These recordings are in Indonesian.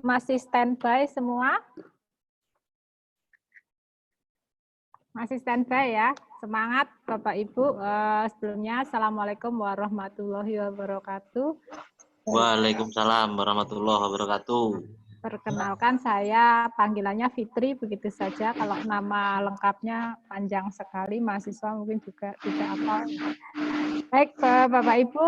Masih standby semua? Masih standby ya? Semangat Bapak Ibu. Sebelumnya Assalamualaikum warahmatullahi wabarakatuh. Waalaikumsalam warahmatullahi wabarakatuh. Perkenalkan saya panggilannya Fitri, begitu saja. Kalau nama lengkapnya panjang sekali, mahasiswa mungkin juga tidak hafal. Baik Bapak Ibu,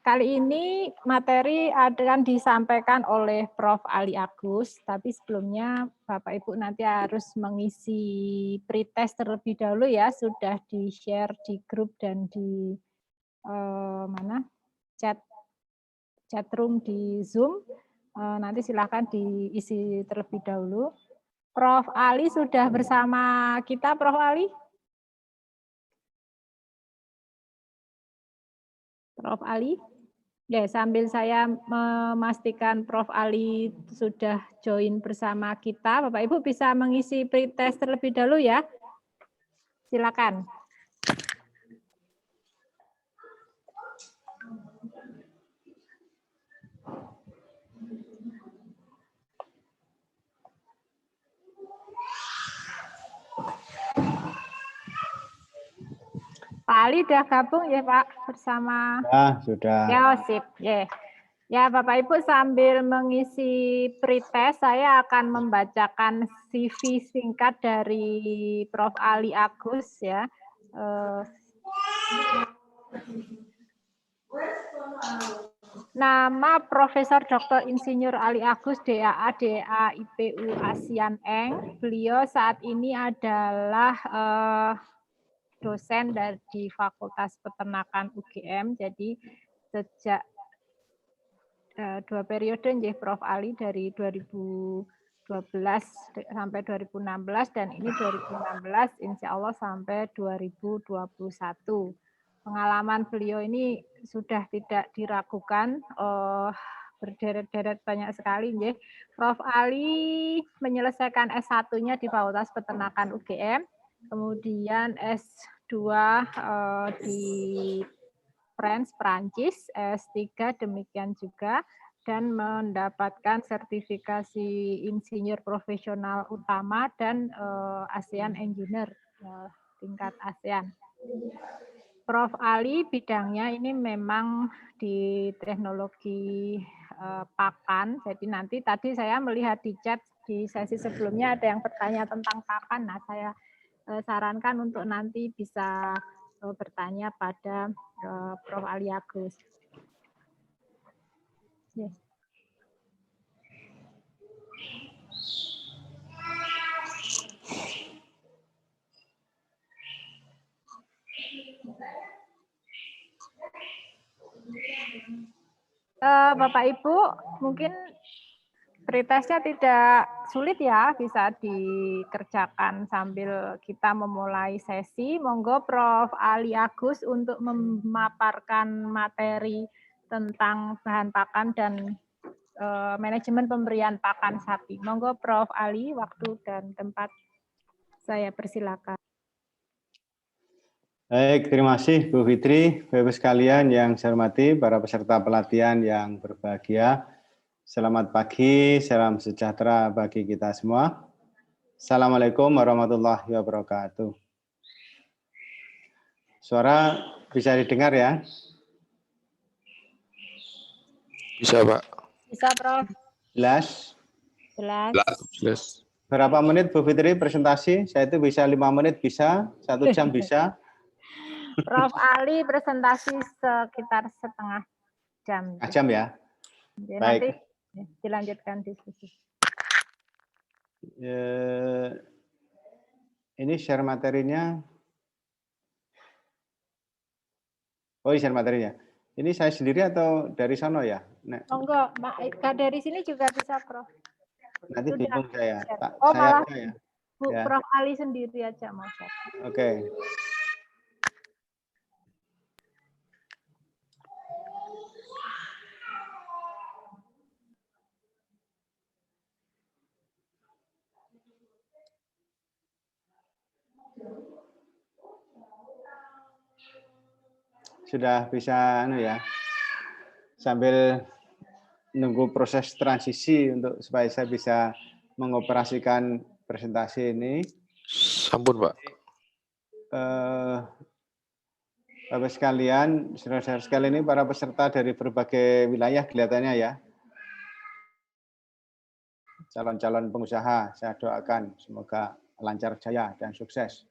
kali ini materi akan disampaikan oleh Prof. Ali Agus, tapi sebelumnya Bapak Ibu nanti harus mengisi pretest terlebih dahulu ya, sudah di-share di grup dan di chat room di Zoom. Nanti silakan diisi terlebih dahulu. Prof. Ali sudah bersama kita, Prof. Ali? Prof. Ali? Ya, sambil saya memastikan Prof. Ali sudah join bersama kita, Bapak Ibu bisa mengisi pretest terlebih dahulu ya. Silakan. Pak Ali sudah gabung ya Pak bersama? Ya, sudah. Ya, sip. Yeah. Ya, Bapak Ibu sambil mengisi pretest, saya akan membacakan CV singkat dari Prof. Ali Agus ya. Nama Profesor Dr. Insinyur Ali Agus, DAA, DA, IPU, ASEAN Eng. Beliau saat ini adalah dosen di Fakultas Peternakan UGM. Jadi sejak 2 periode nggih Prof. Ali dari 2012 sampai 2016 dan ini 2016 insya Allah sampai 2021. Pengalaman beliau ini sudah tidak diragukan, berderet-deret banyak sekali nggih. Prof. Ali menyelesaikan S1-nya di Fakultas Peternakan UGM, kemudian S2 di Prancis, S3 demikian juga, dan mendapatkan sertifikasi insinyur profesional utama dan ASEAN Engineer tingkat ASEAN. Prof. Ali bidangnya ini memang di teknologi pakan, jadi nanti tadi saya melihat di chat di sesi sebelumnya ada yang bertanya tentang pakan, nah saya sarankan untuk nanti bisa bertanya pada Prof. Ali Agus. Yes. Bapak Ibu, mungkin pretestnya tidak sulit ya, bisa dikerjakan sambil kita memulai sesi. Monggo Prof. Ali Agus untuk memaparkan materi tentang bahan pakan dan manajemen pemberian pakan sapi. Monggo Prof. Ali, waktu dan tempat saya persilakan. Baik, terima kasih Bu Fitri, Bapak sekalian yang saya hormati, para peserta pelatihan yang berbahagia. Selamat pagi, salam sejahtera bagi kita semua. Assalamualaikum warahmatullahi wabarakatuh. Suara bisa didengar ya? Bisa, Pak. Bisa, Prof. Jelas? Jelas. Berapa menit Bu Fitri presentasi? Saya itu bisa 5 menit bisa, 1 jam bisa. Prof. Ali presentasi sekitar setengah jam. Setengah jam ya? Jadi baik. Nanti dilanjutkan diskusi. Ini share materinya. Oh, share materinya. Ini saya sendiri atau dari sono ya? Monggo, dari sini juga bisa, Prof. Nanti bingung saya. Oh, saya malah ya. Bu, Ya. Prof. Ali sendiri aja mau share. Oke. Sudah bisa ya, sambil nunggu proses transisi untuk supaya saya bisa mengoperasikan presentasi ini. Sampun, Pak. Bapak sekalian, saudara-saudara sekalian, ini para peserta dari berbagai wilayah kelihatannya ya. Calon-calon pengusaha, saya doakan semoga lancar jaya dan sukses.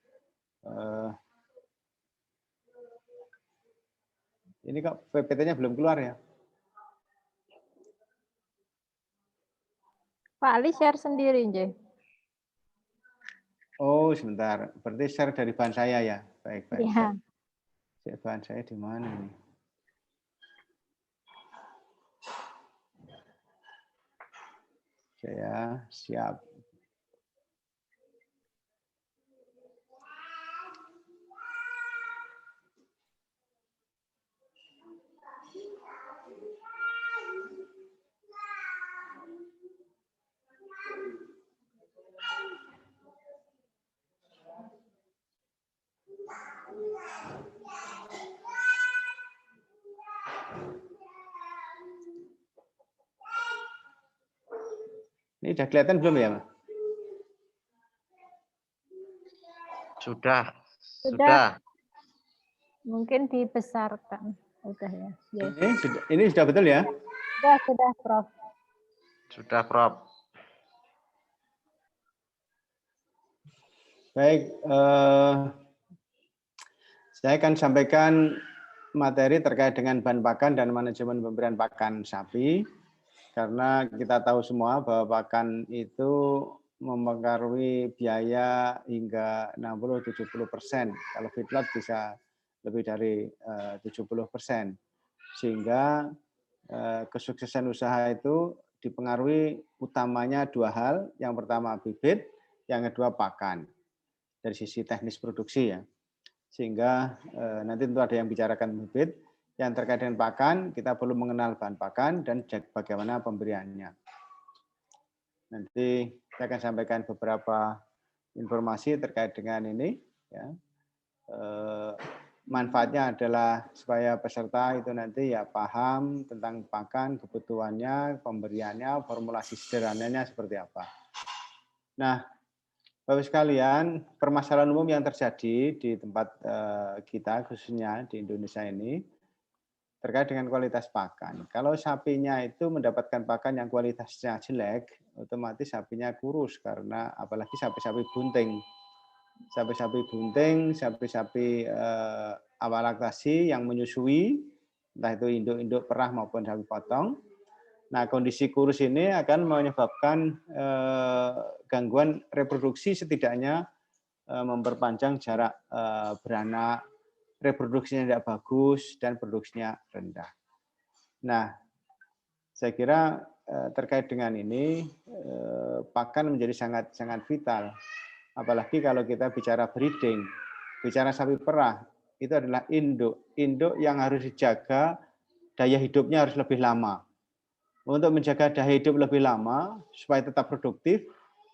Ini kok PPT-nya belum keluar ya? Pak Ali share sendiri, Nje. Oh, sebentar. Berarti share dari bahan saya ya? Baik, baik. Ya. Bahan saya di mana nih? Saya siap. Ini udah kelihatan belum ya? Sudah. Mungkin dibesarkan. Udah ya. Ini sudah betul ya? Sudah, Prof. Sudah, Prof. Baik, saya akan sampaikan materi terkait dengan bahan pakan dan manajemen pemberian pakan sapi. Karena kita tahu semua bahwa pakan itu mempengaruhi biaya hingga 60-70%. Kalau feedlot bisa lebih dari 70%. Sehingga kesuksesan usaha itu dipengaruhi utamanya dua hal. Yang pertama bibit, yang kedua pakan. Dari sisi teknis produksi ya. Sehingga nanti tentu ada yang bicarakan bibit. Yang terkait dengan pakan, kita perlu mengenal bahan pakan dan bagaimana pemberiannya. Nanti saya akan sampaikan beberapa informasi terkait dengan ini. Ya. Manfaatnya adalah supaya peserta itu nanti ya paham tentang pakan, kebutuhannya, pemberiannya, formulasi sederhananya seperti apa. Nah, Bapak sekalian, permasalahan umum yang terjadi di tempat kita, khususnya di Indonesia ini, terkait dengan kualitas pakan. Kalau sapinya itu mendapatkan pakan yang kualitasnya jelek, otomatis sapinya kurus karena apalagi sapi-sapi bunting. Sapi-sapi bunting, sapi-sapi awal laktasi yang menyusui, entah itu induk-induk perah maupun sapi potong. Nah, kondisi kurus ini akan menyebabkan gangguan reproduksi, setidaknya memperpanjang jarak beranak, reproduksinya tidak bagus, dan produksinya rendah. Nah, saya kira terkait dengan ini, pakan menjadi sangat vital. Apalagi kalau kita bicara breeding, bicara sapi perah, itu adalah induk. Induk yang harus dijaga, daya hidupnya harus lebih lama. Untuk menjaga daya hidup lebih lama, supaya tetap produktif,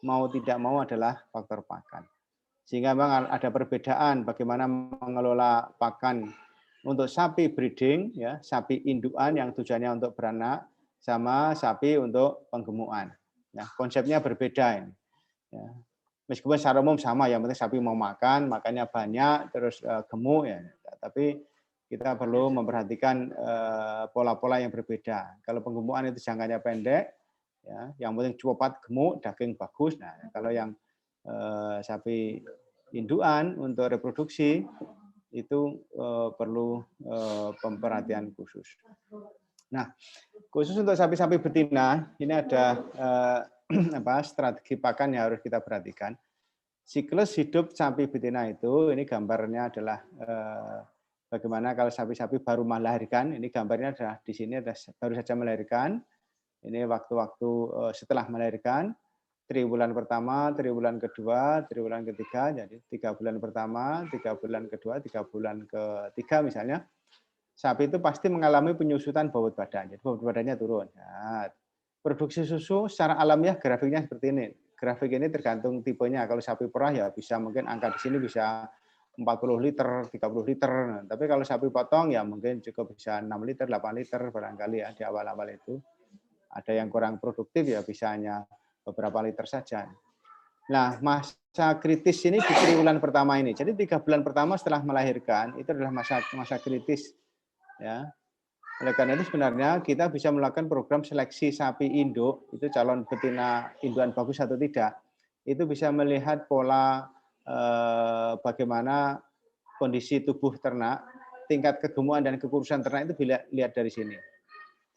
mau tidak mau adalah faktor pakan. Sehingga memang ada perbedaan bagaimana mengelola pakan untuk sapi breeding, ya, sapi indukan yang tujuannya untuk beranak, sama sapi untuk penggemukan. Ya, konsepnya berbeda ini. Ya. Meskipun secara umum sama, yang penting sapi mau makan, makannya banyak, terus gemuk, ya. Tapi kita perlu memperhatikan pola-pola yang berbeda. Kalau penggemukan itu jangkanya pendek, ya, yang penting cepat gemuk, daging bagus. Nah, kalau yang sapi indukan untuk reproduksi itu perlu perhatian khusus. Nah, khusus untuk sapi-sapi betina, ini ada strategi pakan yang harus kita perhatikan. Siklus hidup sapi betina itu, ini gambarnya adalah bagaimana kalau sapi-sapi baru melahirkan. Ini gambarnya adalah di sini ada baru saja melahirkan. Ini waktu-waktu setelah melahirkan. Triwulan pertama, triwulan kedua, triwulan ketiga, jadi 3 bulan pertama, 3 bulan kedua, 3 bulan ketiga misalnya, sapi itu pasti mengalami penyusutan bobot badan, jadi bobot badannya turun. Nah, produksi susu secara alamiah grafiknya seperti ini. Grafik ini tergantung tipenya. Kalau sapi perah ya bisa mungkin angka di sini bisa 40 liter, 30 liter. Nah, tapi kalau sapi potong ya mungkin cukup bisa 6 liter, 8 liter barangkali ya di awal-awal itu. ada yang kurang produktif ya bisa hanya beberapa liter saja. Nah, masa kritis ini di triwulan pertama ini. Jadi 3 bulan pertama setelah melahirkan itu adalah masa kritis, ya. Oleh karena itu sebenarnya kita bisa melakukan program seleksi sapi induk, itu calon betina induan bagus atau tidak. Itu bisa melihat pola bagaimana kondisi tubuh ternak, tingkat kegemukan dan kekurusan ternak itu lihat dari sini.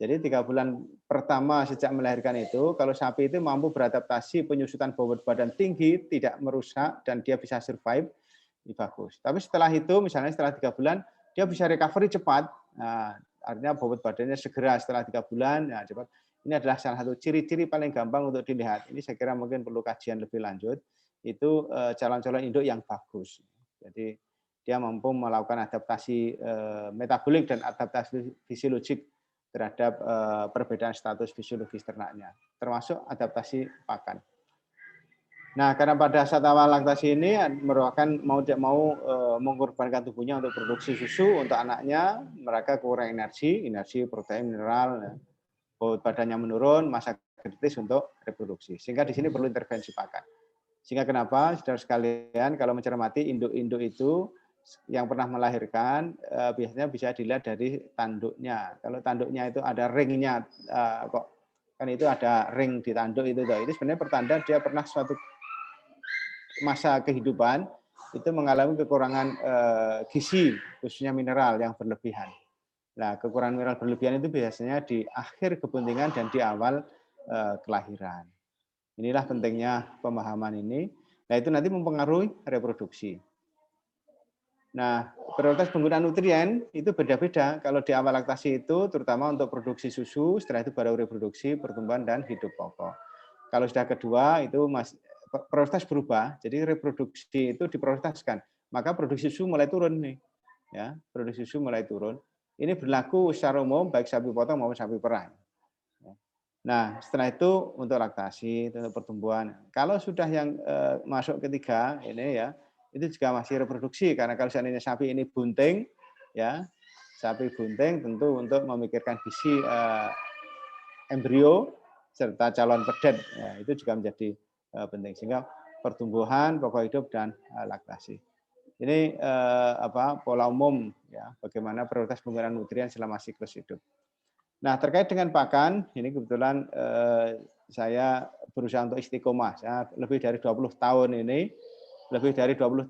Jadi 3 bulan pertama sejak melahirkan itu, kalau sapi itu mampu beradaptasi, penyusutan bobot badan tinggi, tidak merusak, dan dia bisa survive, ini bagus. Tapi setelah itu, misalnya setelah 3 bulan, dia bisa recovery cepat. Nah, artinya bobot badannya segera setelah 3 bulan, ya cepat. Ini adalah salah satu ciri-ciri paling gampang untuk dilihat. Ini saya kira mungkin perlu kajian lebih lanjut. Itu calon-calon induk yang bagus. Jadi dia mampu melakukan adaptasi metabolik dan adaptasi fisiologik terhadap perbedaan status fisiologis ternaknya, termasuk adaptasi pakan. Nah, karena pada saat awal laktasi ini merupakan mau tidak mau mengorbankan tubuhnya untuk produksi susu untuk anaknya, mereka kurang energi, protein, mineral, bobot badannya menurun, masa kritis untuk reproduksi. Sehingga di sini perlu intervensi pakan. Sehingga kenapa, saudara sekalian, kalau mencermati induk-induk itu yang pernah melahirkan biasanya bisa dilihat dari tanduknya. Kalau tanduknya itu ada ringnya, kok kan itu ada ring di tanduk itu sebenarnya pertanda dia pernah suatu masa kehidupan itu mengalami kekurangan gizi, khususnya mineral yang berlebihan. Nah, kekurangan mineral berlebihan itu biasanya di akhir kebuntingan dan di awal kelahiran. Inilah pentingnya pemahaman ini. Nah, itu nanti mempengaruhi reproduksi. Nah, prioritas penggunaan nutrien itu beda-beda. Kalau di awal laktasi itu terutama untuk produksi susu, setelah itu baru reproduksi, pertumbuhan, dan hidup pokok. Kalau sudah kedua itu prioritas berubah, jadi reproduksi itu diprioritaskan. Maka produksi susu mulai turun nih. Ya, produksi susu mulai turun. Ini berlaku secara umum baik sapi potong maupun sapi perah. Nah, setelah itu untuk laktasi, untuk pertumbuhan. Kalau sudah yang masuk ketiga ini ya, itu juga masih reproduksi karena kalau seandainya sapi ini bunting, ya sapi bunting tentu untuk memikirkan gizi embrio serta calon pedet, ya, itu juga menjadi penting sehingga pertumbuhan, pokok hidup, dan laktasi. Ini pola umum ya bagaimana prioritas penggunaan nutrien selama siklus hidup. Nah, terkait dengan pakan, ini kebetulan saya berusaha untuk istiqomah. Saya lebih dari 20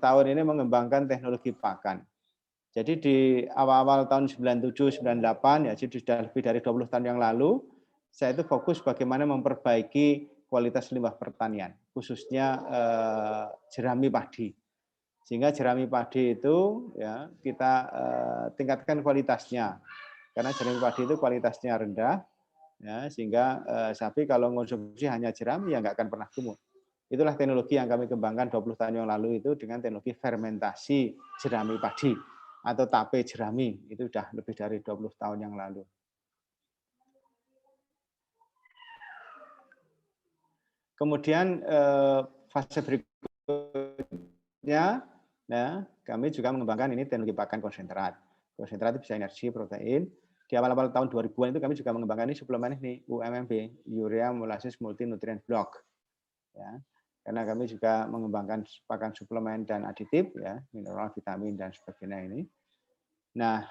tahun ini mengembangkan teknologi pakan. Jadi di awal-awal tahun 97, 98, ya jadi sudah lebih dari 20 tahun yang lalu, saya itu fokus bagaimana memperbaiki kualitas limbah pertanian, khususnya jerami padi. Sehingga jerami padi itu ya kita tingkatkan kualitasnya. Karena jerami padi itu kualitasnya rendah, ya, sehingga sapi kalau mengonsumsi hanya jerami ya nggak akan pernah gemuk. Itulah teknologi yang kami kembangkan 20 tahun yang lalu itu dengan teknologi fermentasi jerami padi atau tape jerami. Itu sudah lebih dari 20 tahun yang lalu. Kemudian fase berikutnya, nah, kami juga mengembangkan ini teknologi pakan konsentrat. Konsentrat itu bisa energi, protein. Di awal-awal tahun 2000-an itu kami juga mengembangkan ini suplemen ini, UMMB, Urea Molasses Multi Nutrient Block. Ya. Karena kami juga mengembangkan pakan suplemen dan aditif, ya, mineral, vitamin, dan sebagainya ini. Nah,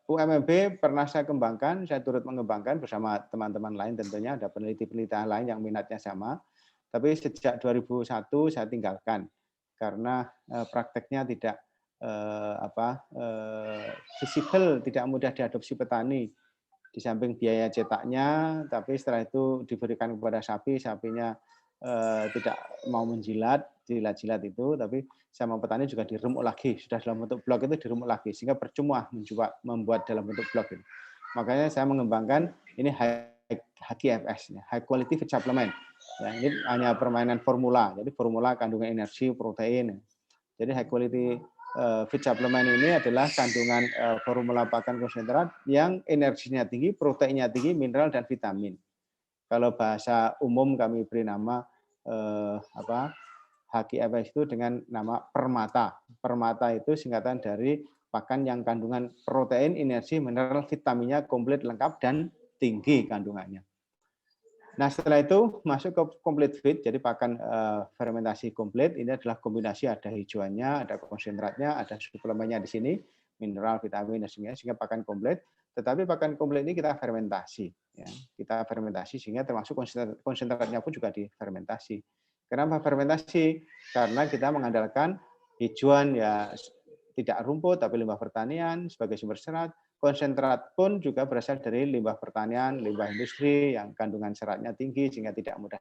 UMMB pernah saya kembangkan, saya turut mengembangkan bersama teman-teman lain tentunya, ada peneliti-peneliti lain yang minatnya sama. Tapi sejak 2001 saya tinggalkan karena prakteknya tidak visible, tidak mudah diadopsi petani. Di samping biaya cetaknya, tapi setelah itu diberikan kepada sapi, sapinya tidak mau jilat-jilat itu, tapi sama petani juga diremuk lagi, sudah dalam bentuk blok itu diremuk lagi, sehingga percuma membuat dalam bentuk blok ini. Makanya saya mengembangkan ini HQFS, High Quality Feed Supplement. Ya, ini hanya permainan formula, jadi formula kandungan energi, protein. Jadi High Quality Feed Supplement ini adalah kandungan formula pakan konsentrat yang energinya tinggi, proteinnya tinggi, mineral, dan vitamin. Kalau bahasa umum kami beri nama HQFS itu dengan nama Permata. Permata itu singkatan dari pakan yang kandungan protein, energi, mineral, vitaminnya komplit lengkap dan tinggi kandungannya. Nah, setelah itu masuk ke complete feed, jadi pakan fermentasi komplit. Ini adalah kombinasi, ada hijauannya, ada konsentratnya, ada suplemennya di sini, mineral, vitamin, dan sebagainya, sehingga pakan komplit. Tetapi pakan komplit ini kita fermentasi. Ya. Kita fermentasi sehingga termasuk konsentratnya pun juga difermentasi. Kenapa fermentasi? Karena kita mengandalkan hijauan ya tidak rumput, tapi limbah pertanian sebagai sumber serat. Konsentrat pun juga berasal dari limbah pertanian, limbah industri yang kandungan seratnya tinggi sehingga tidak mudah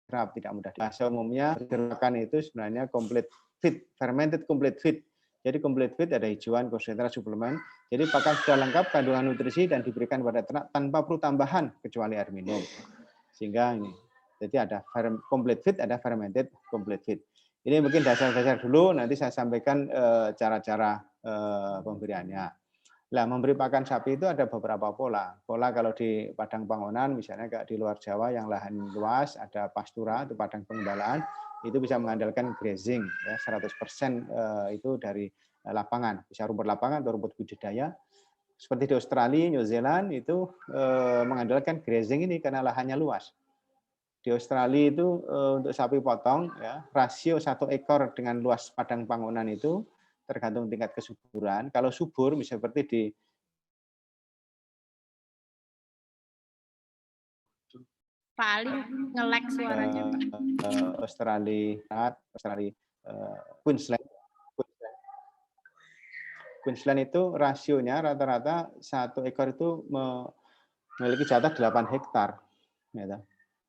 diserap, tidak mudah. Bahasa umumnya gerakan itu sebenarnya complete feed, fermented complete feed. Jadi complete feed ada hijauan, konsentrat, suplemen. Jadi pakan sudah lengkap kandungan nutrisi dan diberikan pada ternak tanpa perlu tambahan kecuali air minum. Sehingga ini, jadi ada complete feed, ada fermented complete feed. Ini mungkin dasar-dasar dulu, nanti saya sampaikan cara-cara pemberiannya. Nah, memberi pakan sapi itu ada beberapa pola. Pola kalau di padang bangunan, misalnya kayak di luar Jawa yang lahan luas, ada pastura atau padang penggembalaan, itu bisa mengandalkan grazing, ya 100% itu dari lapangan, bisa rumput lapangan atau rumput budidaya. Seperti di Australia, New Zealand itu mengandalkan grazing ini karena lahannya luas. Di Australia itu untuk sapi potong, ya, rasio 1 ekor dengan luas padang bangunan itu tergantung tingkat kesuburan. Kalau subur, bisa seperti di Paling nge-lag suaranya. Australia, Queensland. Queensland itu rasionya rata-rata 1 ekor itu memiliki jatah 8 hektar. Gitu.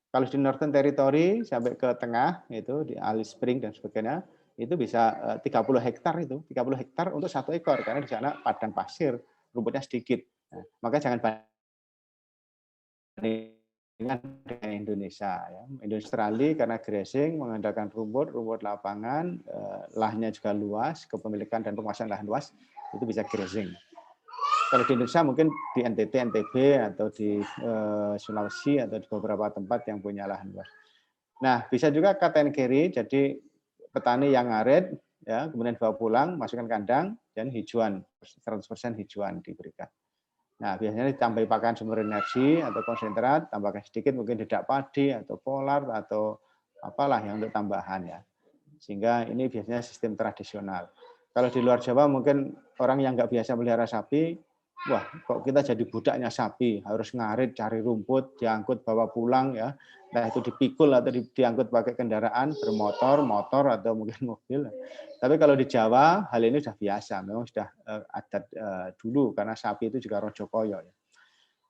Kalau di Northern Territory sampai ke tengah itu di Alice Spring dan sebagainya itu bisa 30 hektar itu, 30 hektar untuk 1 ekor karena di sana padang pasir, rumputnya sedikit. Nah, maka jangan bandingkan dengan Indonesia ya. Australia karena grazing mengandalkan rumput lapangan, lahannya juga luas, kepemilikan dan penguasaan lahan luas itu bisa grazing. Kalau di Indonesia mungkin di NTT, NTB, atau di Sulawesi, atau di beberapa tempat yang punya lahan luas. Nah, bisa juga cut and carry, jadi petani yang ngarit, ya, kemudian bawa pulang, masukkan kandang, dan hijauan, 100% hijauan diberikan. Nah, biasanya ditambahi pakan sumber energi atau konsentrat, tambahkan sedikit mungkin dedak padi, atau polar, atau apalah yang untuk tambahan ya. Sehingga ini biasanya sistem tradisional. Kalau di luar Jawa mungkin orang yang nggak biasa melihara sapi, wah kok kita jadi budaknya sapi, harus ngarit, cari rumput, diangkut, bawa pulang ya. Nah itu dipikul atau diangkut pakai kendaraan bermotor, motor atau mungkin mobil. Tapi kalau di Jawa hal ini sudah biasa, memang sudah adat dulu karena sapi itu juga rojo koyo ya.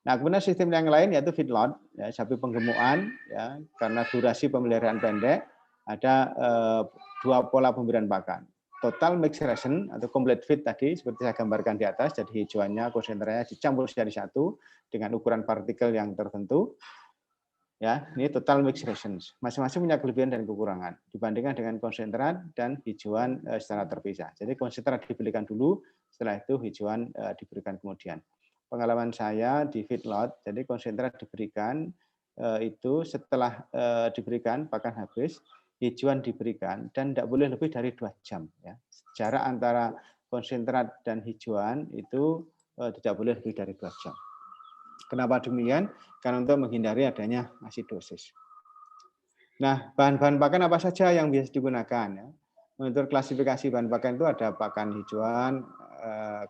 Nah kemudian sistem yang lain yaitu feedlot, ya, sapi penggemukan, ya, karena durasi pemeliharaan pendek, ada 2 pola pemberian pakan. Total mixed ration atau complete feed tadi seperti saya gambarkan di atas, jadi hijauannya, konsentratnya dicampur jadi satu dengan ukuran partikel yang tertentu. Ya, ini total mixed rations. Masing-masing punya kelebihan dan kekurangan dibandingkan dengan konsentrat dan hijauan secara terpisah. Jadi konsentrat diberikan dulu, setelah itu hijauan diberikan kemudian. Pengalaman saya di feedlot, jadi konsentrat diberikan itu setelah diberikan pakan habis, hijauan diberikan dan tidak boleh lebih dari 2 jam. Ya. Jarak antara konsentrat dan hijauan itu tidak boleh lebih dari 2 jam. Kenapa demikian? Karena untuk menghindari adanya asidosis. Nah, bahan-bahan pakan apa saja yang biasa digunakan? Ya. Menurut klasifikasi bahan pakan itu ada pakan hijauan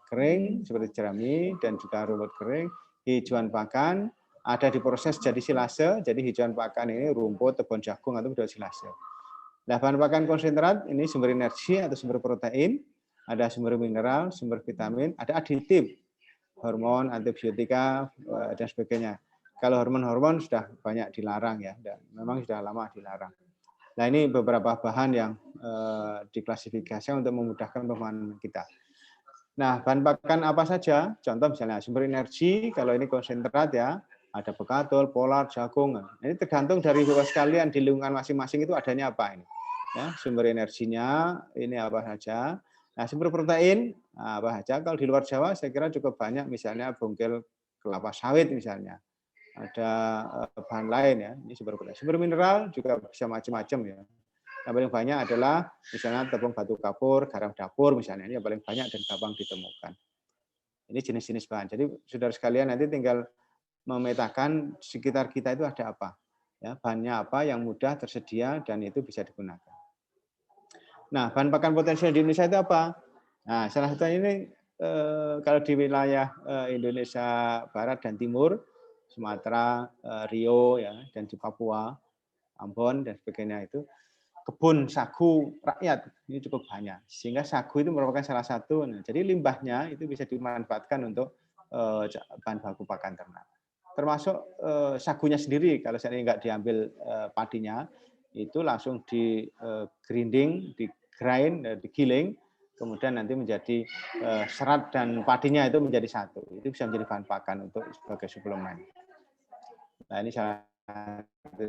kering seperti jerami dan juga rumput kering, hijauan pakan, ada diproses jadi silase, jadi hijauan pakan ini rumput, tebon jagung atau menjadi silase. Nah, bahan pakan konsentrat ini sumber energi atau sumber protein, ada sumber mineral, sumber vitamin, ada aditif, hormon, antibiotika, dan sebagainya. Kalau hormon-hormon sudah banyak dilarang ya, dan memang sudah lama dilarang. Nah, ini beberapa bahan yang diklasifikasi untuk memudahkan pemahaman kita. Nah, bahan pakan apa saja? Contoh misalnya sumber energi, kalau ini konsentrat ya, ada bekadul, polar, jagung. Ini tergantung dari Bapak sekalian di lingkungan masing-masing itu adanya apa ini. Ya, sumber energinya ini apa saja. Nah, sumber protein apa saja. Kalau di luar Jawa saya kira cukup banyak, misalnya bongkel kelapa sawit misalnya. Ada bahan lain ya, ini sumber protein. Sumber mineral juga bisa macam-macam ya. Yang paling banyak adalah misalnya tepung batu kapur, garam dapur misalnya, ini yang paling banyak dan gampang ditemukan. Ini jenis-jenis bahan. Jadi saudara sekalian nanti tinggal memetakan sekitar kita itu ada apa. Ya, bahannya apa yang mudah tersedia dan itu bisa digunakan. Nah, bahan pakan potensial di Indonesia itu apa? Nah, salah satunya ini kalau di wilayah Indonesia Barat dan Timur, Sumatera, Riau ya, dan di Papua, Ambon dan sebagainya itu kebun sagu rakyat ini cukup banyak, sehingga sagu itu merupakan salah satu. Nah, jadi limbahnya itu bisa dimanfaatkan untuk bahan baku pakan ternak. Termasuk sagunya sendiri, kalau saya nggak diambil padinya, itu langsung di grinding, di grind, digiling, kemudian nanti menjadi serat dan padinya itu menjadi satu. Itu bisa menjadi bahan pakan untuk sebagai suplemen. Nah, ini salah satu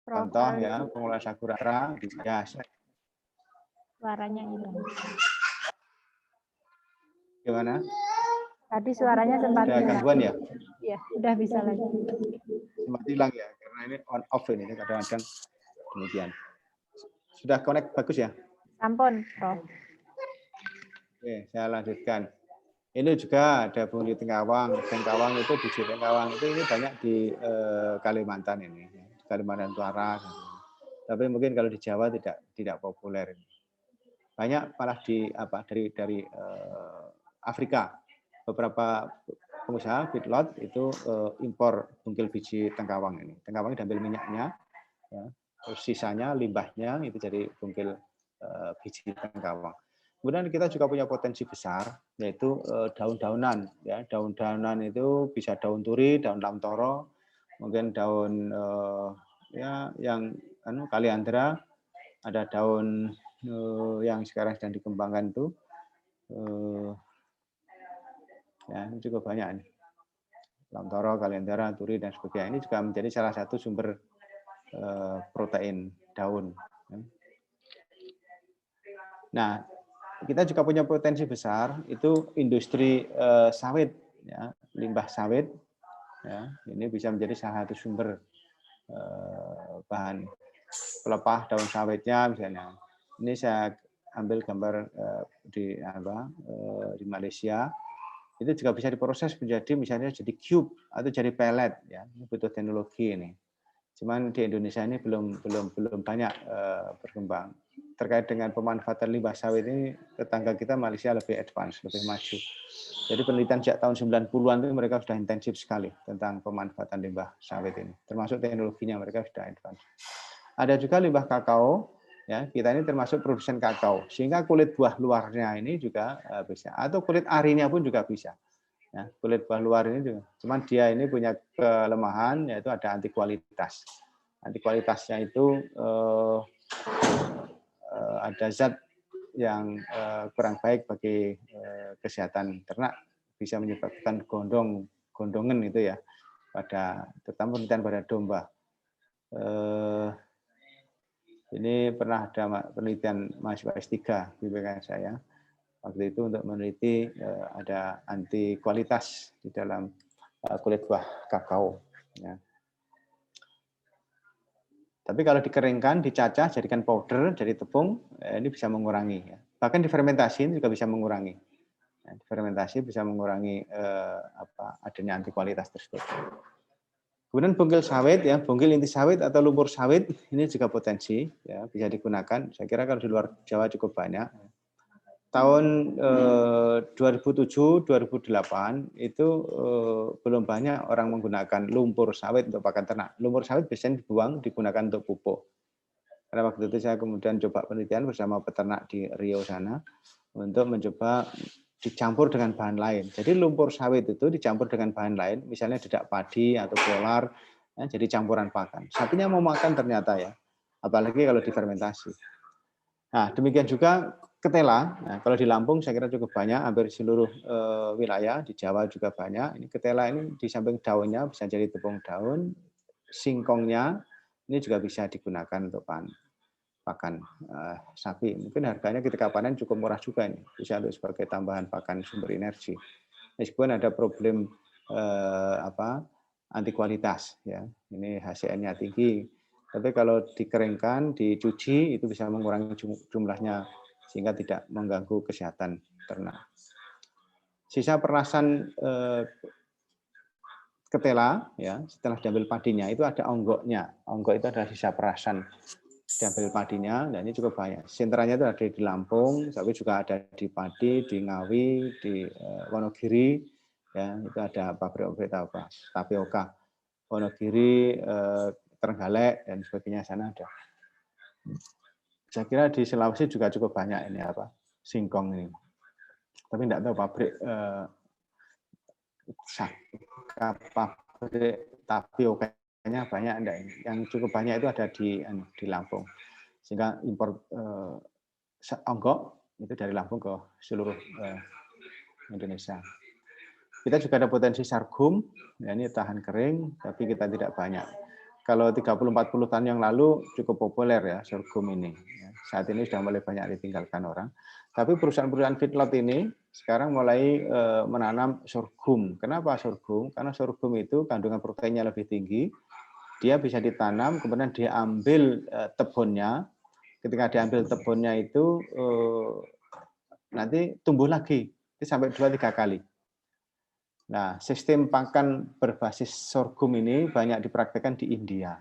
contoh ya, pengolahan sagu rara ya. Suaranya hilang. Gimana? Tadi suaranya sempat Ada hilang. gangguan ya? Iya, udah bisa lagi. Sempat hilang ya, karena ini on off ini kadang-kadang demikian. Sudah connect bagus ya? Sampun, Prof. Oke, saya lanjutkan. Ini juga ada bumbu tengkawang. Tengkawang itu biji tengkawang itu ini banyak di Kalimantan ini, di Kalimantan Utara. Tapi mungkin kalau di Jawa tidak populer. Banyak malah dari Afrika. Beberapa pengusaha feedlot itu impor bungkil biji tengkawang ini. Tengkawang diambil minyaknya, ya, terus sisanya limbahnya itu jadi bungkil biji tengkawang. Kemudian kita juga punya potensi besar, yaitu daun-daunan. Ya, daun-daunan itu bisa daun turi, daun lamtoro, mungkin daun ya yang kaliandra, ada daun yang sekarang sedang dikembangkan itu. Ya, ini cukup banyak nih. Lamtoro, kaliandra, turi dan sebagainya. Ini juga menjadi salah satu sumber protein daun. Nah, kita juga punya potensi besar itu industri sawit, ya, limbah sawit. Ya, ini bisa menjadi salah satu sumber bahan pelepah daun sawitnya misalnya. Ini saya ambil gambar di Malaysia. Itu juga bisa diproses menjadi misalnya jadi cube atau jadi pellet, ya. Ini butuh teknologi ini. Cuman di Indonesia ini belum banyak berkembang. Terkait dengan pemanfaatan limbah sawit ini, tetangga kita Malaysia lebih advance, lebih maju. Jadi penelitian sejak tahun 90-an itu mereka sudah intensif sekali tentang pemanfaatan limbah sawit ini. Termasuk teknologinya mereka sudah advance. Ada juga limbah kakao, ya, kita ini termasuk produsen kakao, sehingga kulit buah luarnya ini juga bisa, atau kulit arinya pun juga bisa. Ya, kulit buah luar ini juga. Cuman dia ini punya kelemahan, yaitu ada anti kualitas. Anti kualitasnya itu ada zat yang kurang baik bagi kesehatan ternak, bisa menyebabkan gondongan itu ya, terutama penelitian pada domba. Ini pernah ada penelitian mahasiswa S3 di BPK saya. Waktu itu untuk meneliti ada anti kualitas di dalam kulit buah kakao. Ya. Tapi kalau dikeringkan, dicacah, jadikan powder, jadi tepung, ini bisa mengurangi. Ya. Bahkan difermentasi ini juga bisa mengurangi. Ya, difermentasi bisa mengurangi adanya anti kualitas tersebut. Kemudian bungkil sawit, ya, bungkil inti sawit atau lumpur sawit, ini juga potensi, ya, bisa digunakan. Saya kira kalau di luar Jawa cukup banyak. Tahun 2007-2008 itu belum banyak orang menggunakan lumpur sawit untuk pakan ternak. Lumpur sawit biasanya dibuang, digunakan untuk pupuk. Karena waktu itu saya kemudian coba penelitian bersama peternak di Riau sana untuk mencoba dicampur dengan bahan lain. Jadi lumpur sawit itu dicampur dengan bahan lain, misalnya dedak padi atau bolar, ya, jadi campuran pakan. Sapinya mau makan ternyata ya, apalagi kalau difermentasi. Nah, demikian juga ketela. Nah, kalau di Lampung saya kira cukup banyak, hampir seluruh wilayah, di Jawa juga banyak. Ini ketela ini di samping daunnya bisa jadi tepung daun, singkongnya ini juga bisa digunakan untuk pakan sapi. Mungkin harganya ketika panen cukup murah juga ini, bisa untuk sebagai tambahan pakan sumber energi. Meskipun ada problem anti kualitas ya. Ini HCN-nya tinggi. Tapi kalau dikeringkan, dicuci itu bisa mengurangi jumlahnya sehingga tidak mengganggu kesehatan ternak. Sisa perasan ketela ya, setelah diambil padinya itu ada onggoknya. Onggok itu adalah sisa perasan diambil padinya, dan ini cukup banyak. Sentranya itu ada di Lampung, tapi juga ada di Padi, di Ngawi, di Wonogiri, ya itu ada pabrik-pabrik tapioka, Wonogiri, Trenggalek dan sebagainya sana ada. Saya kira di Sulawesi juga cukup banyak ini singkong ini. Tapi tidak tahu pabrik pabrik tapiokanya banyak enggak ini. Yang cukup banyak itu ada di Lampung. Sehingga impor onggok itu dari Lampung ke seluruh Indonesia. Kita juga ada potensi sorghum, ya ini tahan kering, tapi kita tidak banyak. Kalau 30-40 tahun yang lalu cukup populer ya sorghum ini. Saat ini sudah mulai banyak ditinggalkan orang. Tapi perusahaan-perusahaan feedlot ini sekarang mulai menanam sorghum. Kenapa sorghum? Karena sorghum itu kandungan proteinnya lebih tinggi. Dia bisa ditanam, kemudian diambil tebonnya. Ketika diambil tebonnya itu nanti tumbuh lagi, itu sampai 2-3 kali. Nah, sistem pakan berbasis sorghum ini banyak dipraktekkan di India.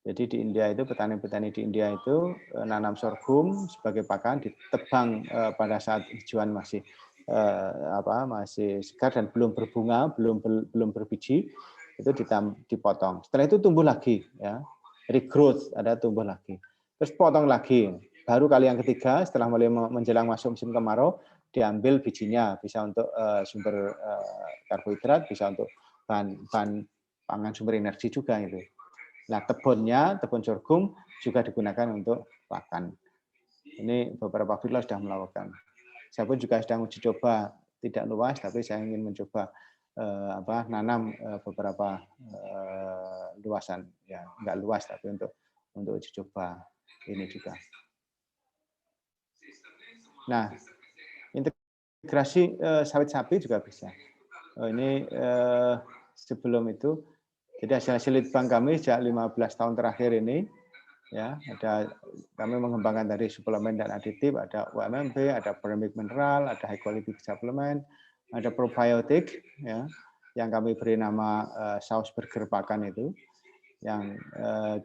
Jadi di India itu petani-petani di India itu nanam sorghum sebagai pakan, ditebang pada saat hijauan masih masih segar dan belum berbunga, belum berbiji, itu dipotong. Setelah itu tumbuh lagi, ya, regrowth, ada tumbuh lagi. Terus potong lagi. Baru kali yang ketiga setelah mulai menjelang masuk musim kemarau, diambil bijinya, bisa untuk sumber karbohidrat, bisa untuk bahan pangan sumber energi juga itu. Nah, tebon sorghum juga digunakan untuk pakan. Ini beberapa feedlot sudah melakukan. Saya pun juga sedang uji coba, tidak luas, tapi saya ingin mencoba nanam beberapa luasan, ya nggak luas, tapi untuk uji coba ini juga. Nah, integrasi sawit sapi juga bisa. Ini sebelum itu, jadi hasil litbang kami sejak 15 tahun terakhir ini, ya kami mengembangkan dari suplemen dan aditif, ada UMMP, ada premix mineral, ada high quality supplement, ada probiotik, ya, yang kami beri nama saus burger pakan itu, yang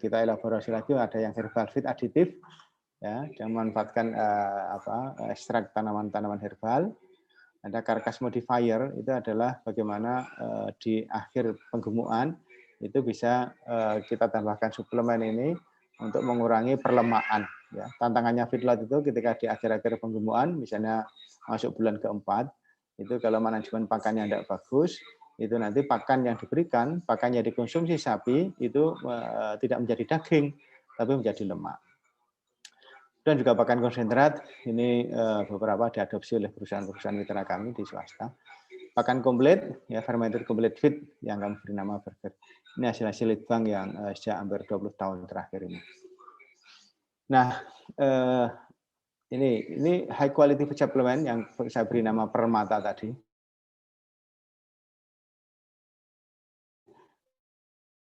kita elaborasi lagi ada yang herbal feed aditif, ya, yang memanfaatkan ekstrak tanaman-tanaman herbal. Ada karkas modifier, itu adalah bagaimana di akhir penggemukan itu bisa kita tambahkan suplemen ini untuk mengurangi perlemaan. Ya. Tantangannya feedlot itu ketika di akhir-akhir penggemukan, misalnya masuk bulan keempat, itu kalau manajemen pakannya tidak bagus, itu nanti pakan yang diberikan, pakan yang dikonsumsi sapi itu tidak menjadi daging, tapi menjadi lemak. Dan juga pakan konsentrat, ini beberapa diadopsi oleh perusahaan-perusahaan mitra kami di swasta. Pakan komplit, ya fermented complete feed yang kami beri nama burger. Ini hasil-hasil litbang yang sejak hampir 20 tahun terakhir ini. Nah, ini high quality food supplement yang saya beri nama Permata tadi.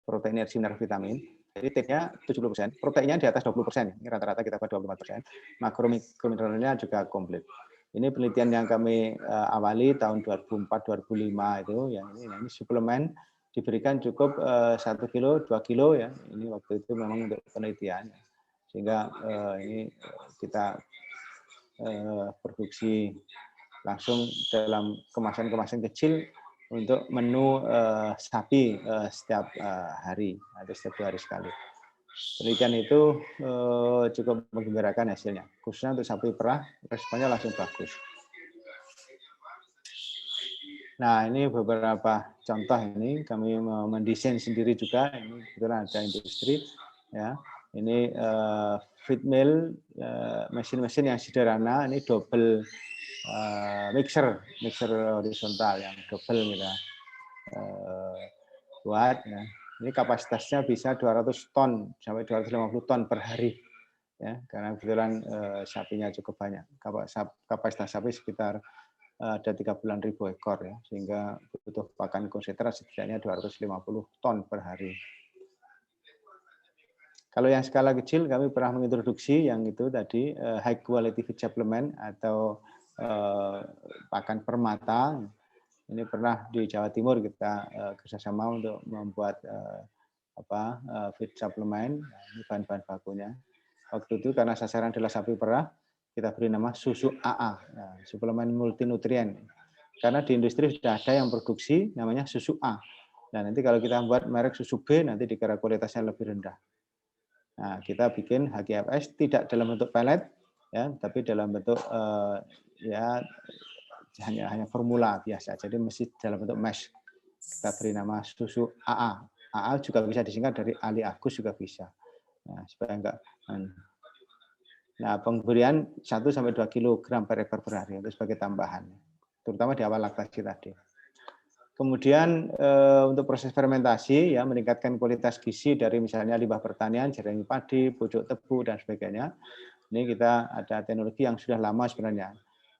Protein, energi, mineral, vitamin. Jadi T-nya 70%, proteinnya di atas 20%, ini rata-rata kita pada 24%. Makro mikromineralnya juga komplit. Ini penelitian yang kami awali tahun 2004-2005 itu, yang ini suplemen diberikan cukup 1 kilo, 2 kilo ya. Ini waktu itu memang untuk penelitian. Sehingga ini kita produksi langsung dalam kemasan-kemasan kecil untuk menu sapi setiap hari atau setiap 2 hari sekali. Penelitian itu cukup menggembirakan hasilnya, khususnya untuk sapi perah, responnya langsung bagus. Nah, ini beberapa contoh ini kami mendesain sendiri juga. Ini kebetulan ada industri, ya. Ini feed mill, mesin-mesin yang sederhana. Ini double mixer horizontal yang double kita buat. Ya. Ini kapasitasnya bisa 200 ton sampai 250 ton per hari, ya. Karena kebetulan sapinya cukup banyak. Kapasitas sapi sekitar ada 13.000 ekor ya, sehingga butuh pakan konsentrat setidaknya 250 ton per hari. Kalau yang skala kecil kami pernah mengintroduksi yang itu tadi high quality feed supplement atau pakan permata. Ini pernah di Jawa Timur kita kerjasama untuk membuat feed supplement, ini bahan-bahan bakunya. Waktu itu karena sasaran adalah sapi perah, kita beri nama susu AA, suplemen multinutrien. Karena di industri sudah ada yang produksi namanya susu A. Nah nanti kalau kita buat merek susu B, nanti dikira kualitasnya lebih rendah. Nah, kita bikin HGFS tidak dalam bentuk pelet, ya, tapi dalam bentuk ya hanya formula biasa. Jadi mesti dalam bentuk mesh. Kita beri nama susu AA. AA juga bisa disingkat dari Ali Agus juga bisa. Nah, supaya enggak. Nah, pemberian 1-2 kg per ekor per hari itu sebagai tambahan, terutama di awal laktasi tadi. Kemudian untuk proses fermentasi ya meningkatkan kualitas gizi dari misalnya limbah pertanian, jaring padi, pucuk tebu dan sebagainya. Ini kita ada teknologi yang sudah lama sebenarnya.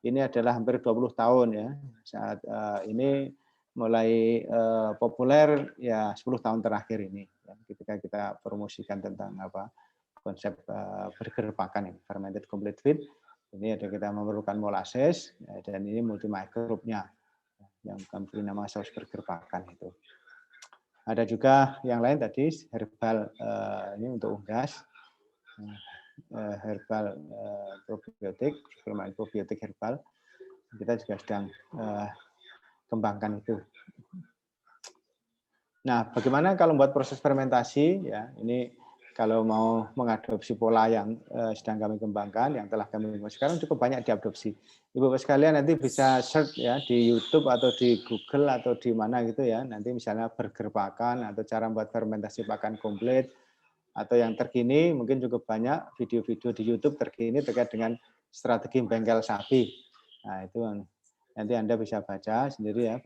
Ini adalah hampir 20 tahun ya. Saat ini mulai populer ya 10 tahun terakhir ini ya, ketika kita promosikan tentang konsep burger pakan ini, fermented complete feed. Ini ada kita memerlukan molasses ya, dan ini multimicrobe-nya yang kami beri nama saus burger pakan itu. Ada juga yang lain tadi herbal ini untuk unggas, herbal probiotik, suplemen probiotik herbal. Kita juga sedang kembangkan itu. Nah, bagaimana kalau membuat proses fermentasi? Ya, ini kalau mau mengadopsi pola yang sedang kami kembangkan, yang telah kami sekarang cukup banyak diadopsi. Ibu-ibu sekalian nanti bisa search ya di YouTube atau di Google atau di mana gitu ya. Nanti misalnya burger pakan atau cara membuat fermentasi pakan komplit atau yang terkini mungkin cukup banyak video-video di YouTube terkini terkait dengan strategi bengkel sapi. Nah itu nanti Anda bisa baca sendiri ya.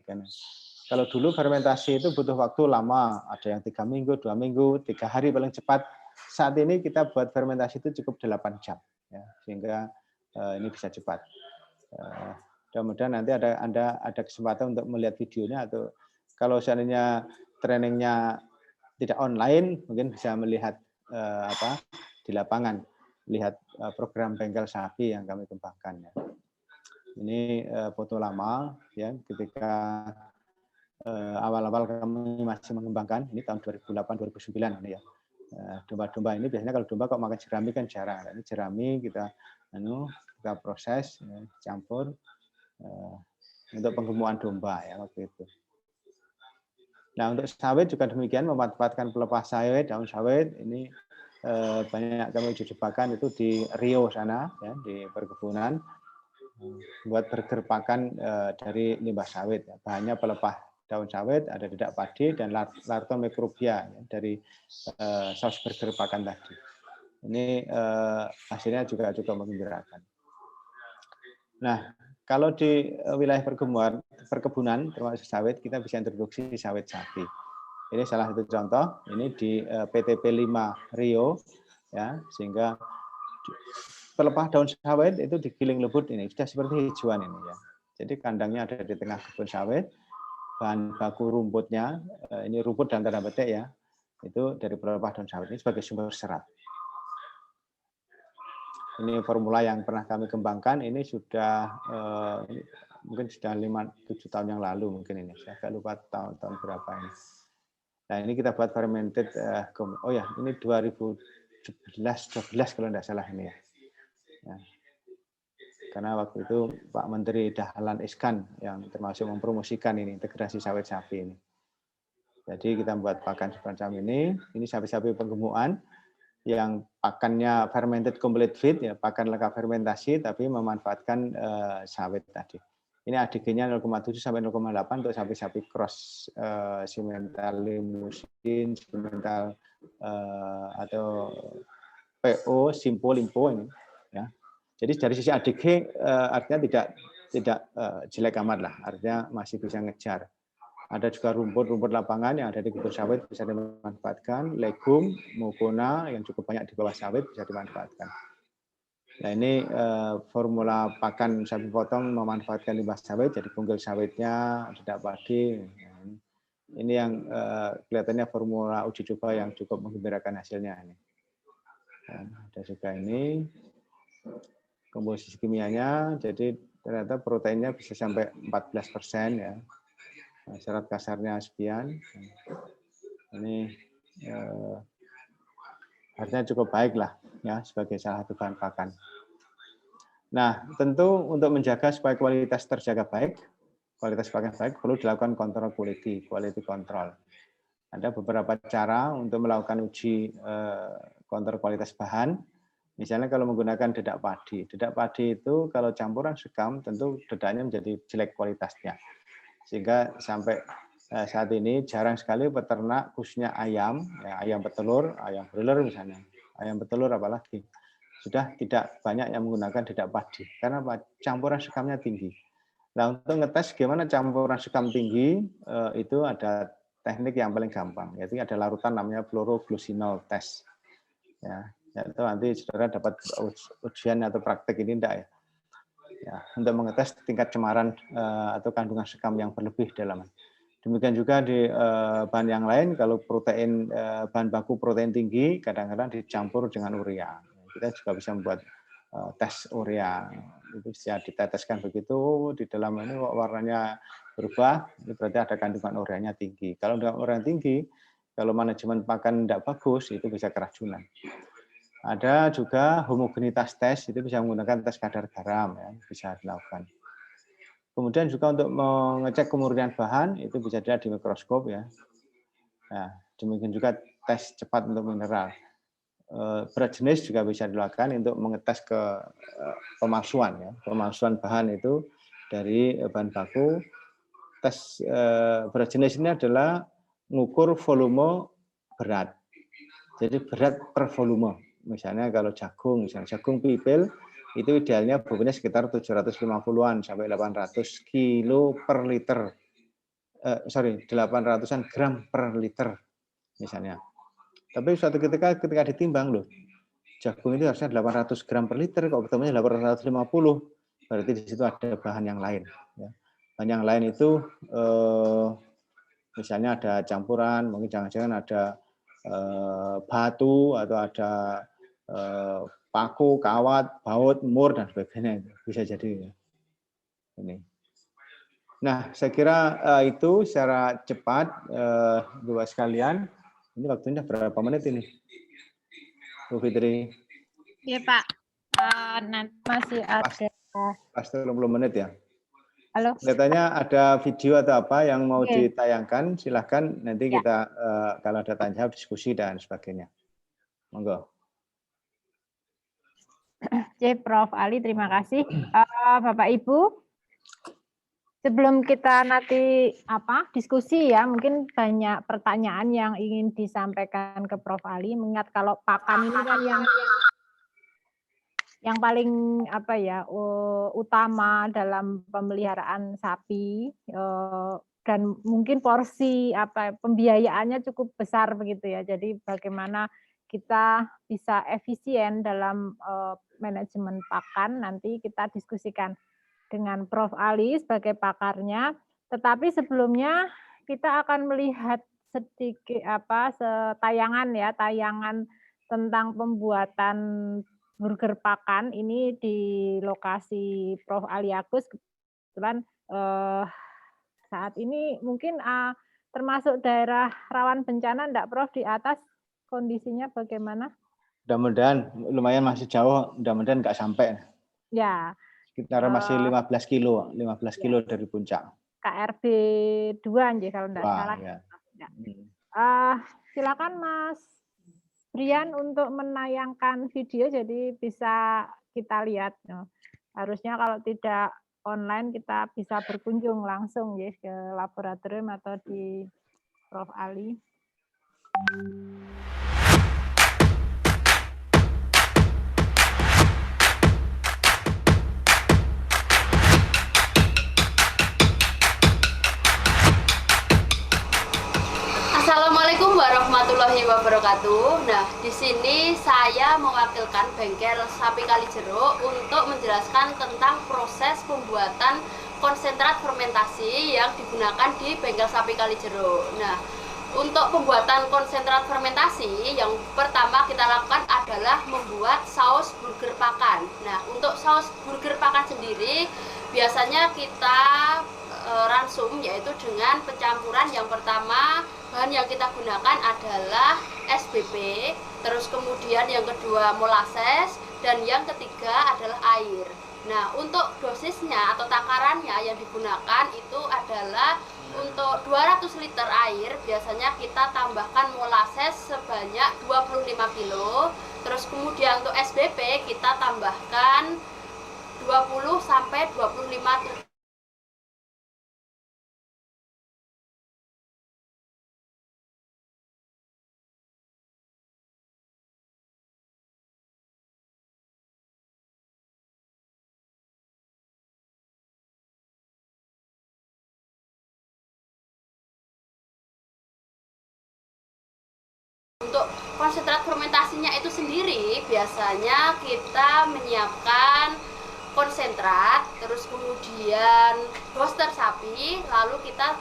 Kalau dulu fermentasi itu butuh waktu lama, ada yang 3 minggu, 2 minggu, 3 hari paling cepat. Saat ini kita buat fermentasi itu cukup 8 jam, ya, sehingga ini bisa cepat. Mudah-mudahan nanti Anda ada kesempatan untuk melihat videonya, atau kalau seandainya trainingnya tidak online, mungkin bisa melihat di lapangan, lihat program bengkel sapi yang kami kembangkan. Ya. Ini foto lama, ya, ketika awal-awal kami masih mengembangkan, ini tahun 2008-2009 ini ya. Domba-domba ini biasanya kalau domba kok makan jerami kan jarang. Ini jerami kita proses, campur untuk penggemukan domba ya waktu itu. Nah untuk sawit juga demikian, memanfaatkan pelepah sawit, daun sawit ini banyak kami uji cobakan itu di Rio sana ya, di perkebunan, buat burger pakan dari limbah sawit. Ya. Bahannya pelepah daun sawit, ada dedak padi, dan larton mikrobia ya, dari saus burger pakan tadi. Ini hasilnya juga menggembirakan. Nah, kalau di wilayah perkebunan termasuk sawit, kita bisa introduksi sawit sapi. Ini salah satu contoh. Ini di PTP 5 Rio, ya, sehingga pelepah daun sawit itu digiling lembut ini sudah seperti hijauan ini ya. Jadi kandangnya ada di tengah kebun sawit. Bahan baku rumputnya, ini rumput dan tanda petik ya, itu dari pelepah daun sawit ini sebagai sumber serat. Ini formula yang pernah kami kembangkan, ini sudah mungkin sudah 5-7 tahun yang lalu mungkin ini, saya agak lupa tahun berapa ini. Nah ini kita buat fermented, oh ya ini 2011-12 kalau tidak salah ini ya. Ya. Karena waktu itu Pak Menteri Dahlan Iskan yang termasuk mempromosikan ini integrasi sawit sapi ini. Jadi kita membuat pakan semacam ini sapi-sapi penggemukan yang pakannya fermented complete feed ya, pakan lengkap fermentasi tapi memanfaatkan sawit tadi. Ini ADG-nya 0,7 sampai 0,8 untuk sapi-sapi cross simental limusin, simental atau PO, simpo, limpo ini ya. Jadi dari sisi ADG artinya tidak jelek amat lah, artinya masih bisa ngejar. Ada juga rumput lapangan yang ada di kebun sawit bisa dimanfaatkan, legum, mukona yang cukup banyak di bawah sawit bisa dimanfaatkan. Nah ini formula pakan sapi potong memanfaatkan limbah sawit, jadi punggul sawitnya, dedak padi. Ini yang kelihatannya formula uji coba yang cukup menggembirakan hasilnya. Ini. Dan ada juga ini komposisi kimianya, jadi ternyata proteinnya bisa sampai 14% ya. Syarat kasarnya sekian. Ini artinya cukup baik lah ya sebagai salah satu bahan pakan. Nah, tentu untuk menjaga supaya kualitas terjaga baik, kualitas pakan baik perlu dilakukan kontrol quality control. Ada beberapa cara untuk melakukan uji kontrol kualitas bahan. Misalnya kalau menggunakan dedak padi itu kalau campuran sekam tentu dedaknya menjadi jelek kualitasnya. Sehingga sampai saat ini jarang sekali peternak khususnya ayam, ya, ayam petelur, ayam broiler misalnya, ayam petelur apalagi sudah tidak banyak yang menggunakan dedak padi karena campuran sekamnya tinggi. Nah untuk ngetes gimana campuran sekam tinggi itu ada teknik yang paling gampang, yaitu ada larutan namanya fluoroglucinol test. Ya, itu nanti saudara dapat ujian atau praktek ini enggak ya? Ya, untuk mengetes tingkat cemaran atau kandungan sekam yang berlebih dalam. Demikian juga di bahan yang lain, kalau protein bahan baku protein tinggi, kadang-kadang dicampur dengan urea. Kita juga bisa membuat tes urea. Itu bisa diteteskan begitu, di dalam ini warnanya berubah, ini berarti ada kandungan ureanya tinggi. Kalau kandungan urea tinggi, kalau manajemen pakan tidak bagus, itu bisa keracunan. Ada juga homogenitas tes, itu bisa menggunakan tes kadar garam, ya, bisa dilakukan. Kemudian juga untuk mengecek kemurnian bahan, itu bisa dilihat di mikroskop ya. Nah, demikian juga tes cepat untuk mineral. Berat jenis juga bisa dilakukan untuk mengetes ke pemalsuan ya. Pemalsuan bahan itu dari bahan baku. Tes berat jenis ini adalah mengukur volume berat. Jadi berat per volume. Misalnya kalau jagung, jagung pipil itu idealnya bobotnya sekitar 750-an sampai 800 kilo per liter. 800-an gram per liter misalnya. Tapi suatu ketika ditimbang loh, jagung itu harusnya 800 gram per liter, kok ketemunya 850. Berarti di situ ada bahan yang lain. Ya. Bahan yang lain itu misalnya ada campuran, mungkin jangan-jangan ada batu atau ada paku, kawat, baut, mur dan sebagainya, bisa jadi ini. Nah, saya kira itu secara cepat, Bapak sekalian. Ini waktunya berapa menit ini, Bu Fitri? Iya Pak, nanti masih ada. Pas 30 menit ya. Halo. Kelihatannya ada video atau apa yang mau ditayangkan, silahkan nanti kita kalau ada tanya jawab diskusi dan sebagainya. Monggo. Prof. Ali, terima kasih. Bapak Ibu, sebelum kita nanti diskusi ya, mungkin banyak pertanyaan yang ingin disampaikan ke Prof. Ali. Mengingat kalau pakan ini kan yang paling utama dalam pemeliharaan sapi dan mungkin porsi pembiayaannya cukup besar begitu ya. Jadi bagaimana kita bisa efisien dalam manajemen pakan, nanti kita diskusikan dengan Prof. Ali sebagai pakarnya. Tetapi sebelumnya kita akan melihat sedikit tayangan tentang pembuatan burger pakan ini di lokasi Prof. Ali Agus. Kebetulan saat ini mungkin termasuk daerah rawan bencana enggak Prof, di atas kondisinya bagaimana? Mudah-mudahan lumayan masih jauh, mudah-mudahan enggak sampai. Ya. Sekitar masih 15 kilo dari puncak. KRB 2 kalau enggak salah. Ya. Silakan Mas Brian untuk menayangkan video, jadi bisa kita lihat. Harusnya kalau tidak online kita bisa berkunjung langsung ya ke laboratorium atau di Prof. Ali. Assalamualaikum warahmatullahi warahmatullahi wabarakatuh. Nah, di sini saya mewakilkan Bengkel Sapi Kalijeruk untuk menjelaskan tentang proses pembuatan konsentrat fermentasi yang digunakan di Bengkel Sapi Kalijeruk. Nah, untuk pembuatan konsentrat fermentasi yang pertama kita lakukan adalah membuat saus burger pakan. Nah, untuk saus burger pakan sendiri biasanya kita ransum, yaitu dengan pencampuran yang pertama bahan yang kita gunakan adalah SBP, terus kemudian yang kedua molasses, dan yang ketiga adalah air. Nah, untuk dosisnya atau takarannya yang digunakan itu adalah untuk 200 liter air biasanya kita tambahkan molasses sebanyak 25 kilo, terus kemudian untuk SBP kita tambahkan 20 sampai 25 Untuk konsentrat fermentasinya itu sendiri biasanya kita menyiapkan konsentrat, terus kemudian booster sapi, lalu kita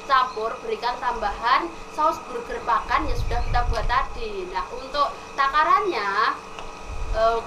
campur berikan tambahan saus burger pakan yang sudah kita buat tadi. Nah, untuk takarannya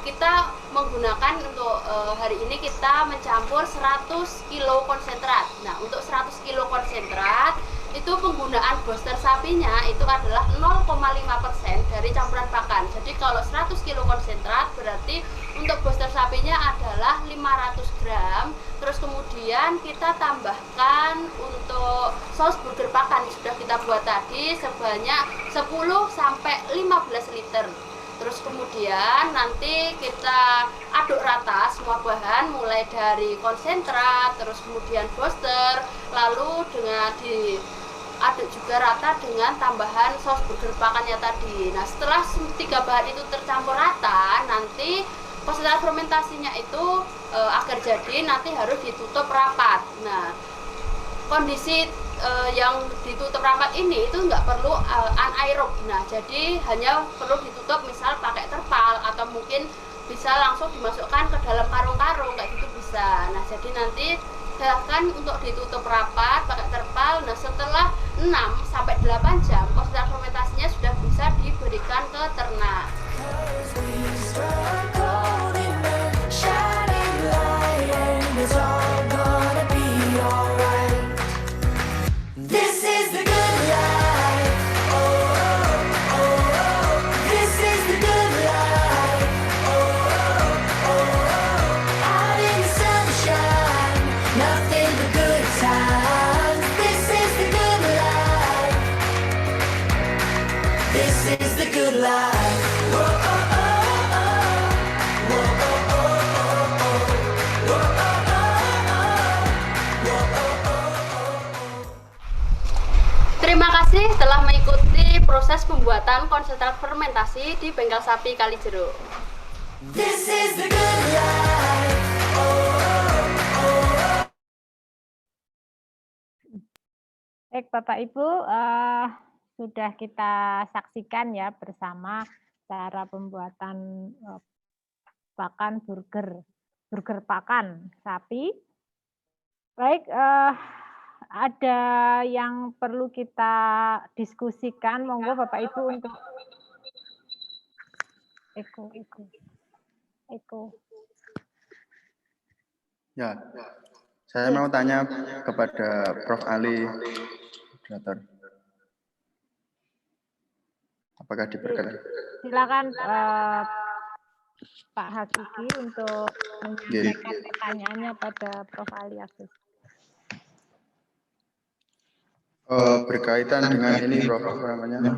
kita menggunakan untuk hari ini kita mencampur 100 kilo konsentrat. Nah, untuk 100 kilo konsentrat itu penggunaan booster sapinya itu adalah 0,5% dari campuran pakan. Jadi kalau 100 kilo konsentrat berarti untuk booster sapinya adalah 500 gram. Terus kemudian kita tambahkan untuk saus burger pakan yang sudah kita buat tadi sebanyak 10 sampai 15 liter. Terus kemudian nanti kita aduk rata semua bahan mulai dari konsentrat, terus kemudian booster, lalu dengan diaduk juga rata dengan tambahan saus burger pakannya tadi. Nah, setelah 3 bahan itu tercampur rata, nanti konsentrat fermentasinya itu agar jadi nanti harus ditutup rapat. Nah, kondisi yang ditutup rapat ini itu nggak perlu anaerob. Nah, jadi hanya perlu ditutup misal pakai terpal atau mungkin bisa langsung dimasukkan ke dalam karung-karung kayak gitu bisa. Nah, jadi nanti silahkan untuk ditutup rapat pakai terpal. Nah, setelah 6 sampai 8 jam konsentrat fermentasinya sudah bisa diberikan ke ternak. This is the good life. Oh, oh, oh. This is the good life. Oh, oh, oh. Out in the sunshine, nothing but good times. This is the good life. This is the good life. Whoa, oh, oh, oh. Whoa, oh, oh, oh, oh. Whoa, oh, oh, oh. Whoa, oh, oh, oh. Terima kasih telah mengikuti proses pembuatan konsentrat fermentasi di Bengkel Sapi Kalijeruk. This is the good life. Oh, oh, oh. Baik, Bapak Ibu, sudah kita saksikan ya bersama cara pembuatan pakan burger pakan sapi. Baik, ada yang perlu kita diskusikan, monggo Bapak Ibu untuk Eko. Ya, saya mau tanya kepada Prof. Ali, moderator. Apakah diperkenan? Silakan Pak Hakiki untuk menyampaikan pertanyaannya pada Prof. Ali Agus. Berkaitan dengan ini, Prof, apa namanya?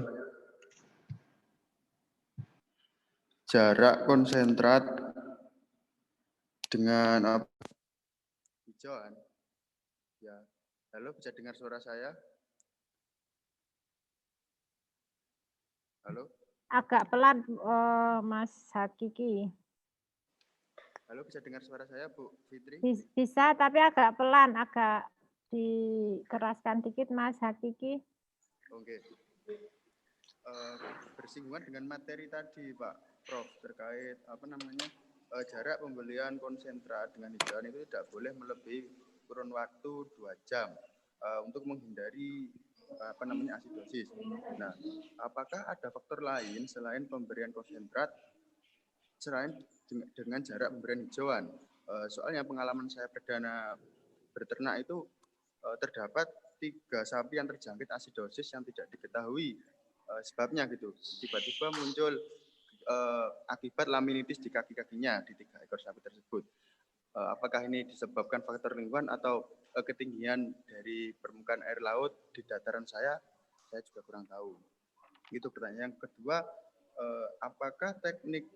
Jarak konsentrat dengan hijauan. Ya, halo, bisa dengar suara saya? Halo? Agak pelan, Mas Hakiki. Halo, bisa dengar suara saya, Bu Fitri? Bisa, tapi agak pelan, agak dikeraskan dikit, Mas Hakiki. Oke. bersinggungan dengan materi tadi, Pak Prof, terkait jarak pembelian konsentrat dengan hijauan itu tidak boleh melebihi kurun waktu 2 jam untuk menghindari asidosis. Nah, apakah ada faktor lain selain pemberian konsentrat selain dengan jarak pemberian hijauan? Soalnya pengalaman saya perdana berternak itu terdapat 3 sapi yang terjangkit asidosis yang tidak diketahui sebabnya gitu. Tiba-tiba muncul akibat laminitis di kaki-kakinya di 3 ekor sapi tersebut. Apakah ini disebabkan faktor lingkungan atau ketinggian dari permukaan air laut di dataran saya juga kurang tahu. Itu pertanyaan. Yang kedua, apakah teknik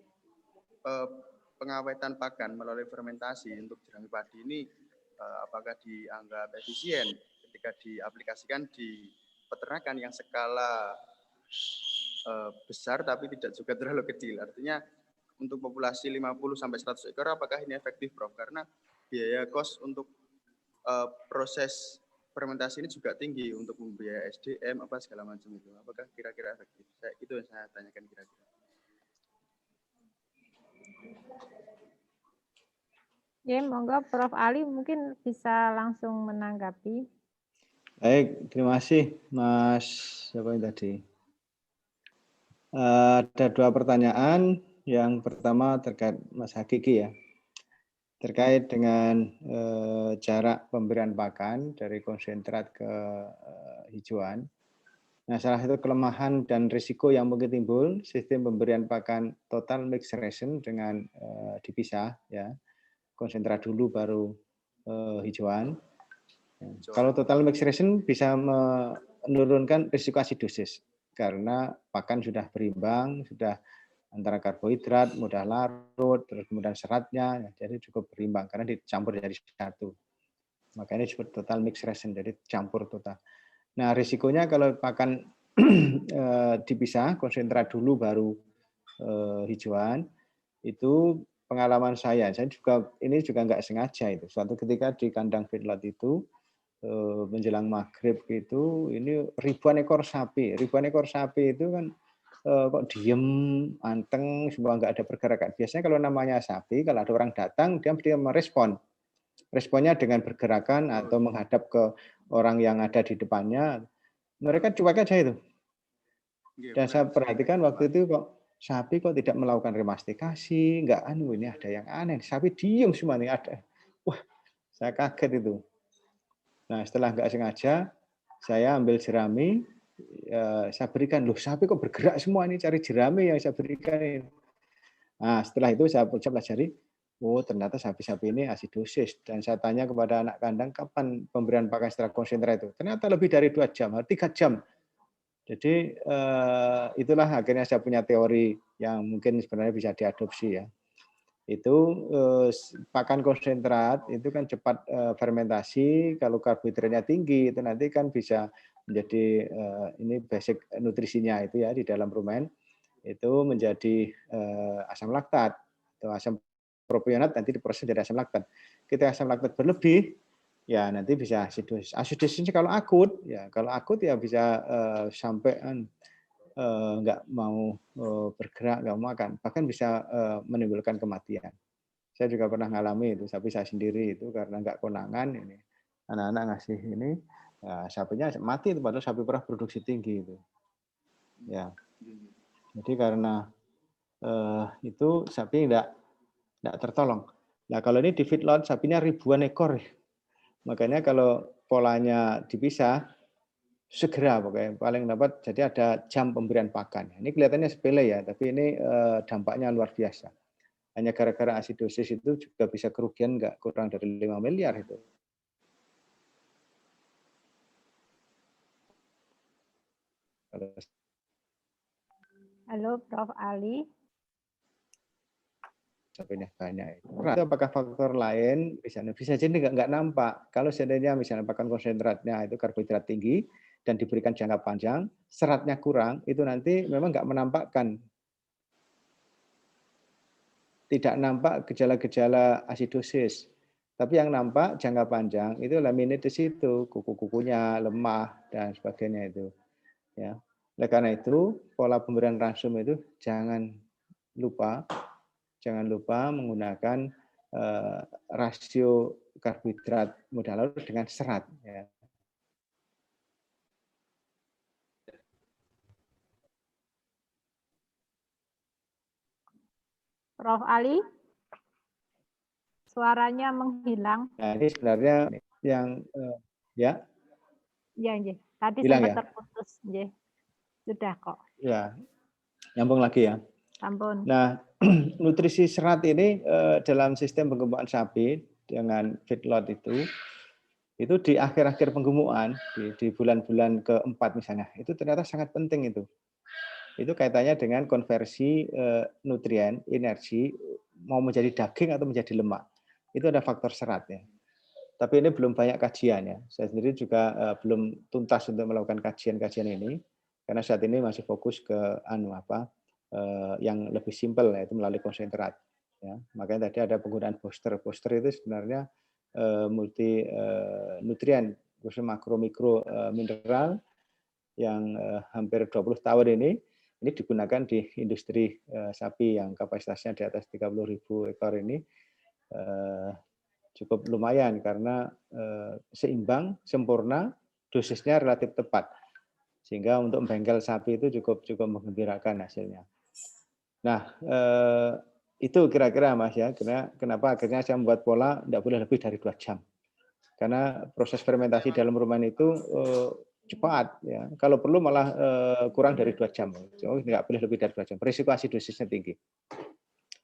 pengawetan pakan melalui fermentasi untuk jerami padi ini apakah dianggap efisien ketika diaplikasikan di peternakan yang skala besar tapi tidak juga terlalu kecil. Artinya untuk populasi 50-100 ekor apakah ini efektif, Prof? Karena biaya kos untuk proses fermentasi ini juga tinggi untuk membiayai SDM apa segala macam itu. Apakah kira-kira efektif? Itu yang saya tanyakan kira-kira. Ya, monggo Prof. Ali mungkin bisa langsung menanggapi. Baik, terima kasih Mas siapa yang tadi? Ada 2 pertanyaan. Yang pertama terkait Mas Hakiki ya. Terkait dengan jarak pemberian pakan dari konsentrat ke hijauan. Nah, salah satu kelemahan dan risiko yang mungkin timbul sistem pemberian pakan total mixed ration dengan dipisah ya. Konsentrat dulu baru hijauan. Kalau total mixed ration bisa menurunkan risiko asidosis karena pakan sudah berimbang, sudah antara karbohidrat, mudah larut, terus kemudian seratnya, jadi cukup berimbang karena dicampur jadi satu. Makanya disebut total mixed ration, jadi campur total. Nah, risikonya kalau pakan dipisah, konsentrat dulu baru hijauan, itu pengalaman saya juga ini juga nggak sengaja itu. Suatu ketika di kandang feedlot itu menjelang maghrib itu ini ribuan ekor sapi itu kan kok diem, anteng, semua nggak ada pergerakan. Biasanya kalau namanya sapi, kalau ada orang datang dia merespon. Responnya dengan bergerakan atau menghadap ke orang yang ada di depannya. Mereka cuek aja itu. Dan saya perhatikan waktu itu kok sapi kok tidak melakukan remastikasi, nggak ini ada yang aneh. Sapi diem semua nih ada. Wah, saya kaget itu. Nah, setelah nggak sengaja, saya ambil jerami, saya berikan. Loh, sapi kok bergerak semua ini, cari jerami yang saya berikan ini. Nah, setelah itu saya pelajari, oh ternyata sapi-sapi ini asidosis. Dan saya tanya kepada anak kandang, kapan pemberian pakan secara konsentrat itu? Ternyata lebih dari 2 jam, 3 jam. Jadi itulah akhirnya saya punya teori yang mungkin sebenarnya bisa diadopsi ya. Itu pakan konsentrat itu kan cepat fermentasi, kalau karbohidratnya tinggi itu nanti kan bisa menjadi ini basic nutrisinya itu ya di dalam rumen itu menjadi asam laktat atau asam propionat nanti diproses jadi asam laktat. Ketika asam laktat berlebih ya nanti bisa asidosis. Asidosisnya kalau akut ya bisa sampai nggak mau bergerak, nggak mau makan, bahkan bisa menimbulkan kematian. Saya juga pernah ngalami itu, sapi saya sendiri itu karena nggak konangan ini, anak-anak ngasih ini, ya, sapinya mati itu padahal sapi perah produksi tinggi itu, ya. Jadi karena itu sapi nggak tertolong. Nah kalau ini di feedlot sapinya ribuan ekor, makanya kalau polanya dipisah segera pokoknya paling dapat. Jadi ada jam pemberian pakan. Ini kelihatannya sepele ya, tapi ini dampaknya luar biasa. Hanya gara-gara asidosis itu juga bisa kerugian nggak kurang dari 5 miliar itu. Halo Prof. Ali. Sapinya banyak. Itu apakah faktor lain bisa jadi nggak nampak. Kalau seandainya misalnya pakan konsentratnya itu karbohidrat tinggi dan diberikan jangka panjang, seratnya kurang, itu nanti memang nggak menampakkan. Tidak nampak gejala-gejala asidosis. Tapi yang nampak jangka panjang itu laminitis itu, kuku-kukunya lemah dan sebagainya itu. Ya. Oleh karena itu, pola pemberian ransum itu jangan lupa menggunakan rasio karbohidrat mudah larut dengan serat. Ya. Prof. Ali, suaranya menghilang. Nah, ini sebenarnya yang ya. Ya, nggih. Tadi Hilang sempat ya? terputus, nggih. Sudah kok. Ya, nyambung lagi ya. Ampun. Nah, nutrisi serat ini dalam sistem penggemukan sapi dengan feedlot itu di akhir-akhir penggemukan di bulan-bulan keempat misalnya, itu ternyata sangat penting itu. Itu kaitannya dengan konversi nutrien, energi mau menjadi daging atau menjadi lemak. Itu ada faktor serat ya. Tapi ini belum banyak kajian ya. Saya sendiri juga belum tuntas untuk melakukan kajian-kajian ini karena saat ini masih fokus ke yang lebih simpel yaitu melalui konsentrat. Ya. Makanya tadi ada penggunaan booster. Booster itu sebenarnya multi nutrien, khususnya makro mikro mineral yang hampir 20 tahun ini digunakan di industri sapi yang kapasitasnya di atas 30.000 ekor ini cukup lumayan karena seimbang, sempurna, dosisnya relatif tepat. Sehingga untuk bengkel sapi itu cukup menggembirakan hasilnya. Nah, itu kira-kira Mas ya, kenapa akhirnya saya membuat pola tidak boleh lebih dari 2 jam. Karena proses fermentasi dalam rumen itu cepat ya. Kalau perlu malah kurang dari 2 jam. Tidak boleh lebih dari 2 jam. Risiko asidosisnya tinggi.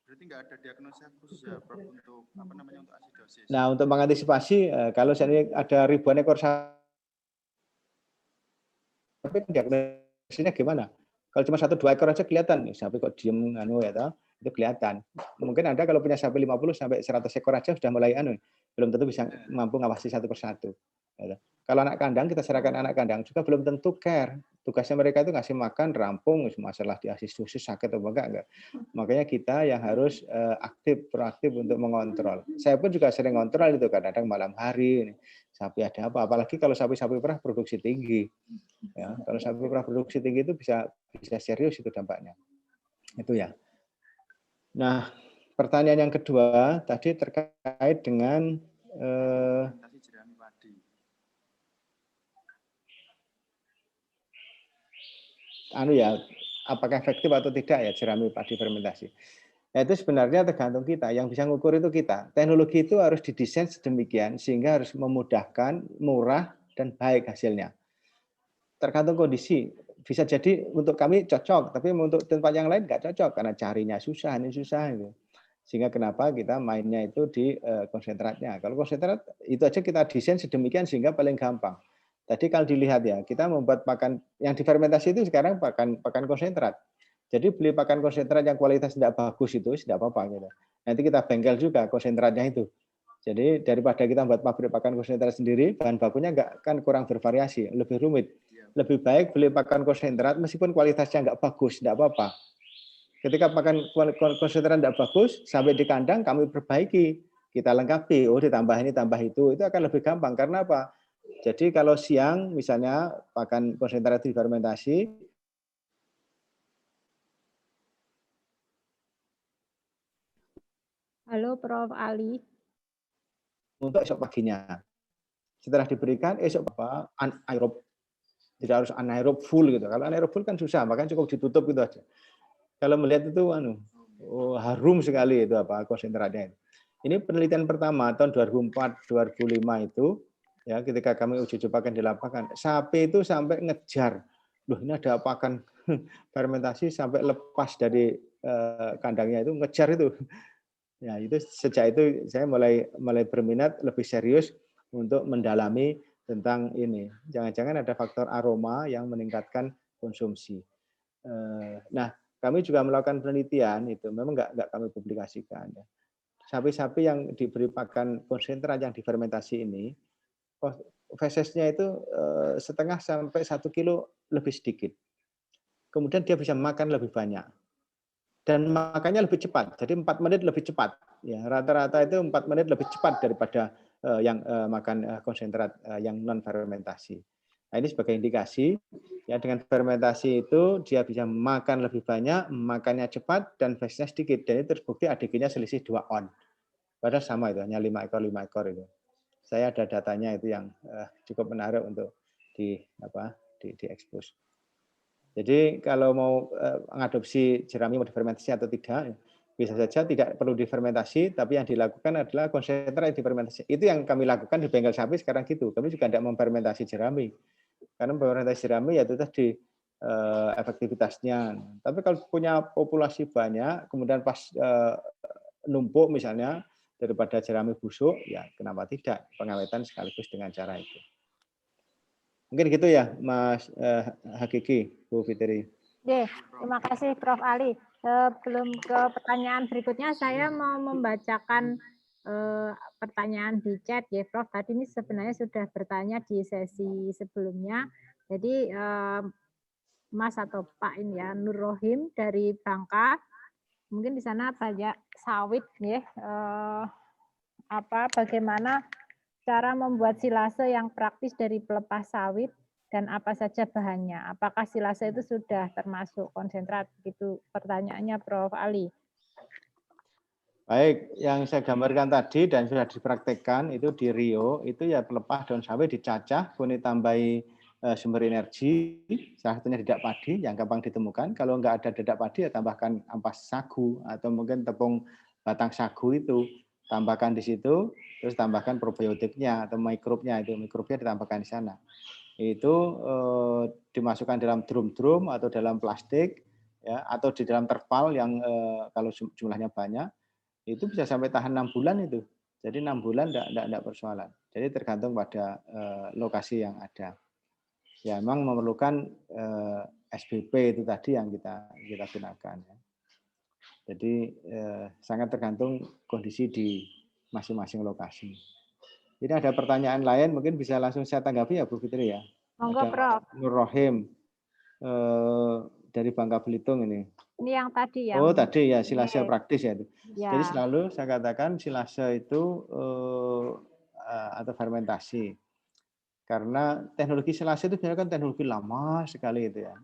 Berarti nggak ada diagnosa khusus ya, Prof, untuk untuk asidosis. Nah, untuk mengantisipasi kalau saat ada ribuan ekor sapi, diagnosisnya gimana? Kalau cuma 1-2 ekor aja kelihatan nih, sapi kok diem itu kelihatan. Mungkin Anda kalau punya sapi 50 sampai 100 ekor aja sudah mulai belum tentu bisa mampu ngawasi satu persatu. Kalau anak kandang, kita serahkan anak kandang juga belum tentu care. Tugasnya mereka itu ngasih makan, rampung, masalah di asistosis sakit atau enggak. Makanya kita yang harus proaktif untuk mengontrol. Saya pun juga sering ngontrol itu kadang-kadang malam hari. Sapi ada apa? Apalagi kalau sapi-sapi perah produksi tinggi. Ya, kalau sapi perah produksi tinggi itu bisa serius itu dampaknya. Itu ya. Nah, pertanyaan yang kedua tadi terkait dengan apakah efektif atau tidak ya jerami padi fermentasi. Nah, itu sebenarnya tergantung kita. Yang bisa mengukur itu kita. Teknologi itu harus didesain sedemikian sehingga harus memudahkan, murah, dan baik hasilnya. Tergantung kondisi. Bisa jadi untuk kami cocok, tapi untuk tempat yang lain nggak cocok karena carinya susah, ini susah. Gitu. Sehingga kenapa kita mainnya itu di konsentratnya. Kalau konsentrat itu aja kita desain sedemikian sehingga paling gampang. Tadi kalau dilihat ya, kita membuat pakan yang difermentasi itu sekarang pakan konsentrat. Jadi beli pakan konsentrat yang kualitas tidak bagus itu tidak apa-apa gitu. Nanti kita bengkel juga konsentratnya itu. Jadi daripada kita buat pabrik pakan konsentrat sendiri, bahan bakunya kan kurang bervariasi, lebih rumit. Lebih baik beli pakan konsentrat meskipun kualitasnya nggak bagus, tidak apa-apa. Ketika pakan konsentrat tidak bagus, sampai di kandang kami perbaiki, kita lengkapi, ditambah ini, tambah itu akan lebih gampang. Karena apa? Jadi kalau siang misalnya pakan konsentrat difermentasi, Halo Prof. Ali. Untuk esok paginya. Setelah diberikan esok anaerob. Tidak harus anaerob full gitu. Kalau anaerob full kan susah, makanya cukup ditutup gitu aja. Kalau melihat itu harum sekali itu konsentratnya. Ini penelitian pertama tahun 2004-2005 itu ya ketika kami uji cobakan di lapangan, sapi itu sampai ngejar. Loh, ini ada pakan fermentasi sampai lepas dari kandangnya itu ngejar itu. Ya, itu sejak itu saya mulai berminat lebih serius untuk mendalami tentang ini. Jangan-jangan ada faktor aroma yang meningkatkan konsumsi. Nah, kami juga melakukan penelitian itu, memang nggak kami publikasikan. Ya. Sapi-sapi yang diberi pakan konsentrat yang difermentasi ini, fesesnya itu setengah sampai 1 kilo lebih sedikit. Kemudian dia bisa makan lebih banyak. Dan makannya lebih cepat, jadi 4 menit lebih cepat. Ya, rata-rata itu 4 menit lebih cepat daripada yang makan konsentrat yang non fermentasi. Nah, ini sebagai indikasi ya, dengan fermentasi itu dia bisa makan lebih banyak, makannya cepat dan fesnya sedikit. Dan itu terbukti ADG-nya selisih 2 on. Padahal sama itu, hanya 5 ekor itu. Saya ada datanya itu yang cukup menarik untuk diekspos. Jadi kalau mau mengadopsi jerami mau difermentasi atau tidak, bisa saja tidak perlu difermentasi, tapi yang dilakukan adalah konsentrat difermentasi. Itu yang kami lakukan di bengkel sapi sekarang gitu. Kami juga tidak memfermentasi jerami. Karena fermentasi jerami ya itu tadi efektivitasnya. Tapi kalau punya populasi banyak, kemudian pas numpuk misalnya daripada jerami busuk, ya kenapa tidak pengawetan sekaligus dengan cara itu. Mungkin gitu ya, Mas Hakiki, Bu Fitri. Oke, terima kasih Prof. Ali. Sebelum ke pertanyaan berikutnya, saya mau membacakan pertanyaan di chat ya, Prof. Tadi ini sebenarnya sudah bertanya di sesi sebelumnya. Jadi Mas atau Pak ini ya, Nur Rohim dari Bangka, mungkin di sana banyak sawit ya. Bagaimana cara membuat silase yang praktis dari pelepas sawit dan apa saja bahannya? Apakah silase itu sudah termasuk konsentrat? Itu pertanyaannya Prof. Ali. Baik, yang saya gambarkan tadi dan sudah dipraktekkan itu di Rio, itu ya pelepas daun sawit dicacah, kemudian ditambahi sumber energi, salah satunya dedak padi yang gampang ditemukan. Kalau nggak ada dedak padi ya tambahkan ampas sagu atau mungkin tepung batang sagu itu, tambahkan di situ, terus tambahkan probiotiknya atau mikrobnya, itu mikrobnya ditambahkan di sana. Itu dimasukkan dalam drum-drum atau dalam plastik ya, atau di dalam terpal yang kalau jumlahnya banyak itu bisa sampai tahan 6 bulan itu. Jadi 6 bulan enggak persoalan. Jadi tergantung pada lokasi yang ada. Ya memang memerlukan SBP itu tadi yang kita gunakan. Ya. Jadi sangat tergantung kondisi di masing-masing lokasi. Jadi ada pertanyaan lain mungkin bisa langsung saya tanggapi ya Bu Fitri ya. Monggo Prof. Nur Rohim dari Bangka Belitung ini. Ini yang tadi ya. Oh tadi ya silase praktis ya itu. Ya. Jadi selalu saya katakan silase itu atau fermentasi. Karena teknologi silase itu sebenarnya kan teknologi lama sekali itu ya.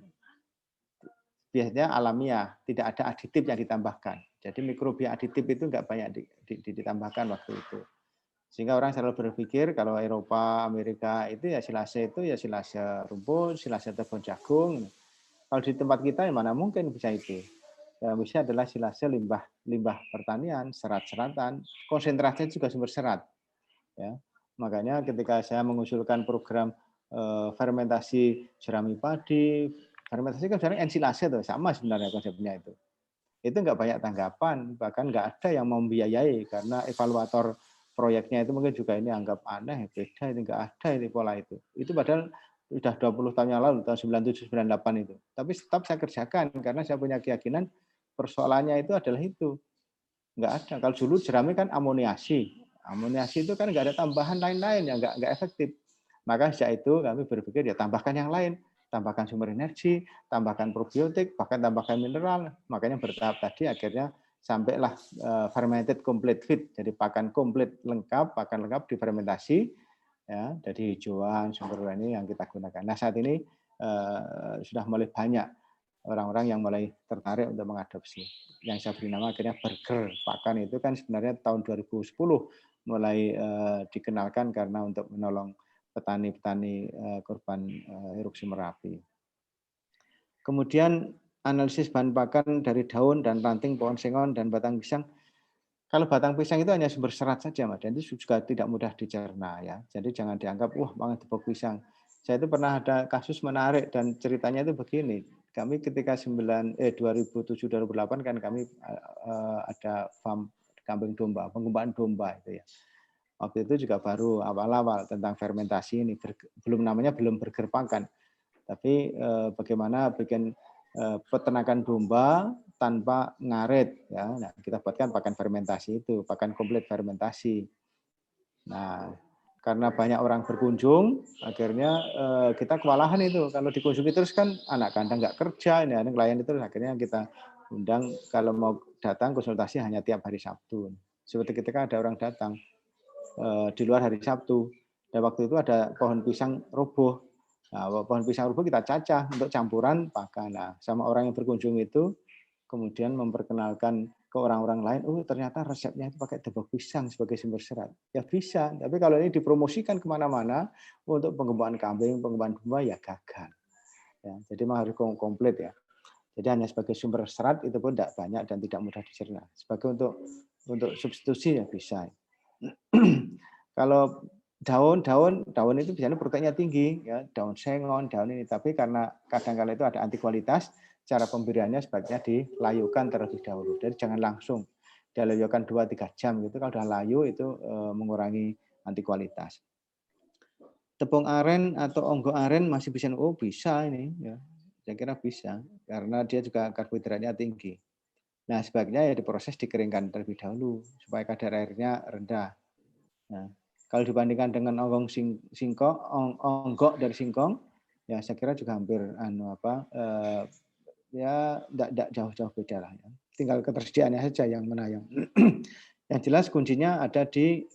Biasanya alamiah, tidak ada aditif yang ditambahkan. Jadi mikrobia aditif itu enggak banyak ditambahkan waktu itu. Sehingga orang selalu berpikir kalau Eropa, Amerika itu ya silase rumput, silase tepung jagung. Kalau di tempat kita mana mungkin bisa itu. Yang bisa adalah silase limbah pertanian, serat-seratan, konsentrasinya juga sumber serat. Ya. Makanya ketika saya mengusulkan program fermentasi jerami padi, fermentasi kan sebenarnya ensilase tuh, sama sebenarnya konsepnya itu. Itu enggak banyak tanggapan, bahkan enggak ada yang membiayai karena evaluator proyeknya itu mungkin juga ini anggap aneh, beda, ini enggak ada ini pola itu. Itu padahal sudah 20 tahun yang lalu, tahun 97, 98 itu. Tapi tetap saya kerjakan karena saya punya keyakinan persoalannya itu adalah itu. Enggak ada. Kalau dulu jerami kan amoniasi. Amoniasi itu kan enggak ada tambahan lain-lain yang enggak efektif. Maka sejak itu kami berpikir ya tambahkan yang lain. Tambahkan sumber energi, tambahkan probiotik, bahkan tambahkan mineral. Makanya bertahap tadi akhirnya sampailah fermented complete feed. Jadi pakan komplit lengkap, pakan lengkap difermentasi. Ya, jadi hijauan, sumber ini yang kita gunakan. Nah saat ini sudah mulai banyak orang-orang yang mulai tertarik untuk mengadopsi. Yang saya beri nama akhirnya burger pakan itu kan sebenarnya tahun 2010 mulai dikenalkan karena untuk menolong petani-petani korban erupsi Merapi. Kemudian analisis bahan pakan dari daun dan ranting pohon sengon dan batang pisang. Kalau batang pisang itu hanya sumber serat saja, Mas, dan itu juga tidak mudah dicerna ya. Jadi jangan dianggap wah banget tepung pisang. Saya itu pernah ada kasus menarik dan ceritanya itu begini. Kami ketika 2007-2008 kan kami ada farm kambing domba, pengembang domba itu ya. Waktu itu juga baru awal-awal tentang fermentasi ini, belum burger pakan. Tapi bagaimana bikin peternakan domba tanpa ngaret ya. Nah, kita buatkan pakan fermentasi itu, pakan komplit fermentasi. Nah, karena banyak orang berkunjung, akhirnya kita kewalahan itu. Kalau dikunjungi terus kan anak kandang nggak kerja, ini klien itu akhirnya kita undang kalau mau datang konsultasi hanya tiap hari Sabtu. Seperti ketika ada orang datang di luar hari Sabtu, dan waktu itu ada pohon pisang roboh. Nah, pohon pisang rubuh kita cacah untuk campuran pakan. Nah, sama orang yang berkunjung itu kemudian memperkenalkan ke orang-orang lain, oh ternyata resepnya itu pakai debok pisang sebagai sumber serat. Ya bisa, tapi kalau ini dipromosikan kemana-mana untuk pengembangan kambing, pengembangan domba ya gagal. Ya, jadi memang harus komplit ya. Jadi hanya sebagai sumber serat itu pun tidak banyak dan tidak mudah dicerna. Sebagai untuk substitusi ya bisa. Kalau daun itu biasanya proteinnya tinggi, ya daun sengon, daun ini. Tapi karena kadang-kala itu ada anti kualitas, cara pemberiannya sebaiknya dilayukan terlebih dahulu. Jadi jangan langsung dilayukan 2-3 jam gitu. Kalau udah layu itu mengurangi anti kualitas. Tepung aren atau onggo aren masih bisa, oh bisa ini, ya saya kira bisa karena dia juga karbohidratnya tinggi. Nah sebaiknya ya diproses dikeringkan terlebih dahulu supaya kadar airnya rendah. Nah, kalau dibandingkan dengan onggok dari singkong, ya saya kira juga hampir ya tidak jauh-jauh beda lah. Ya. Tinggal ketersediaannya saja yang menayang. Yang jelas kuncinya ada di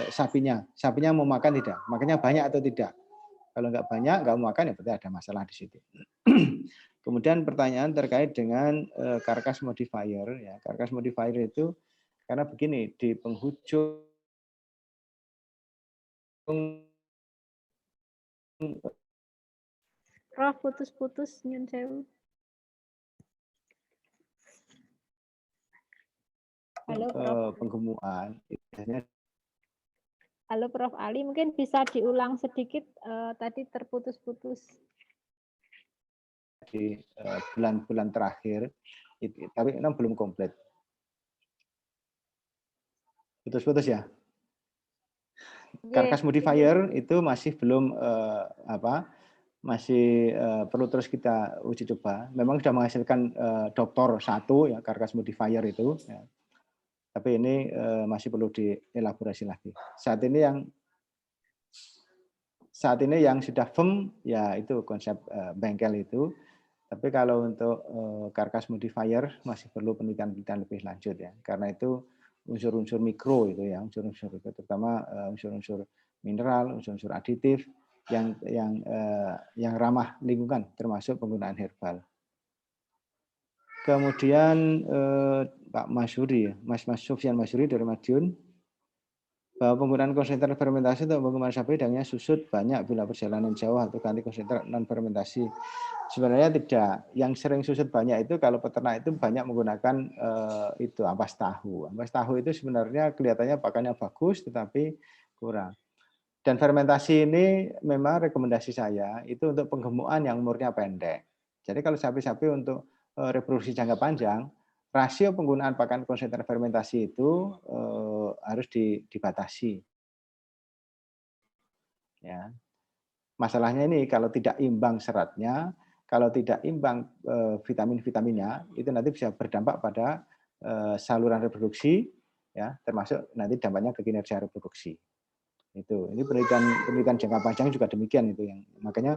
sapinya. Sapinya mau makan tidak? Makannya banyak atau tidak? Kalau nggak banyak, nggak mau makan ya berarti ada masalah di situ. Kemudian pertanyaan terkait dengan karkas modifier. Ya, karkas modifier itu karena begini di penghujung Prof, putus-putus nyun sewu. Halo, Prof. Penggemukan biasanya. Halo Prof Ali, mungkin bisa diulang sedikit, tadi terputus-putus. Di bulan-bulan terakhir, tapi memang belum komplit. Putus-putus ya. Karkas modifier itu masih belum masih perlu terus kita uji coba. Memang sudah menghasilkan doktor 1 ya karkas modifier itu. Ya. Tapi ini masih perlu dielaborasi lagi. Saat ini yang sudah firm ya itu konsep bengkel itu. Tapi kalau untuk karkas modifier masih perlu penelitian lebih lanjut ya. Karena itu unsur-unsur mikro itu ya, unsur-unsur itu terutama unsur-unsur mineral, unsur-unsur aditif yang ramah lingkungan termasuk penggunaan herbal. Kemudian Pak Masyuri, Mas Sufyan Masyuri dari Madiun, bahwa penggunaan konsentrat fermentasi untuk pengembangan sapi dagingnya susut banyak bila perjalanan jauh atau ganti konsentrat non fermentasi. Sebenarnya tidak. Yang sering susut banyak itu kalau peternak itu banyak menggunakan itu ampas tahu. Ampas tahu itu sebenarnya kelihatannya pakannya bagus tetapi kurang. Dan fermentasi ini memang rekomendasi saya itu untuk penggemukan yang umurnya pendek. Jadi kalau sapi-sapi untuk reproduksi jangka panjang, rasio penggunaan pakan konsentrat fermentasi itu harus dibatasi. Ya. Masalahnya ini kalau tidak imbang seratnya, kalau tidak imbang vitamin-vitaminnya, itu nanti bisa berdampak pada saluran reproduksi, ya, termasuk nanti dampaknya ke kinerja reproduksi. Ini penelitian jangka panjang juga demikian itu yang makanya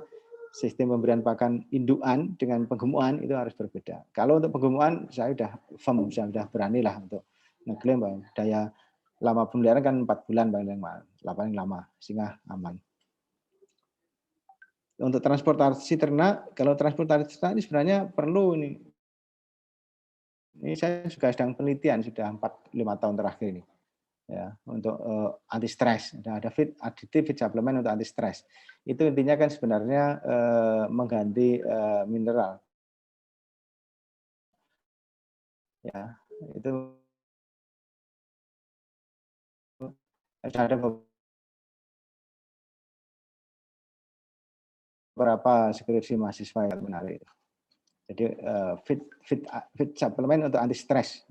sistem pemberian pakan indukan dengan penggemukan itu harus berbeda. Kalau untuk penggemukan saya sudah firm, saya sudah berani lah untuk ngeklaim bahwa daya lama pemeliharaan kan 4 bulan paling lama sehingga aman. Untuk transportasi ternak, kalau transportasi ternak ini sebenarnya perlu ini. Ini saya juga sedang penelitian sudah 4-5 tahun terakhir ini. Ya, untuk anti stres, ada additive feed supplement untuk anti stres. Itu intinya kan sebenarnya mengganti mineral. Ya, itu ada beberapa skripsi mahasiswa yang menarik. Jadi feed supplement untuk anti stres.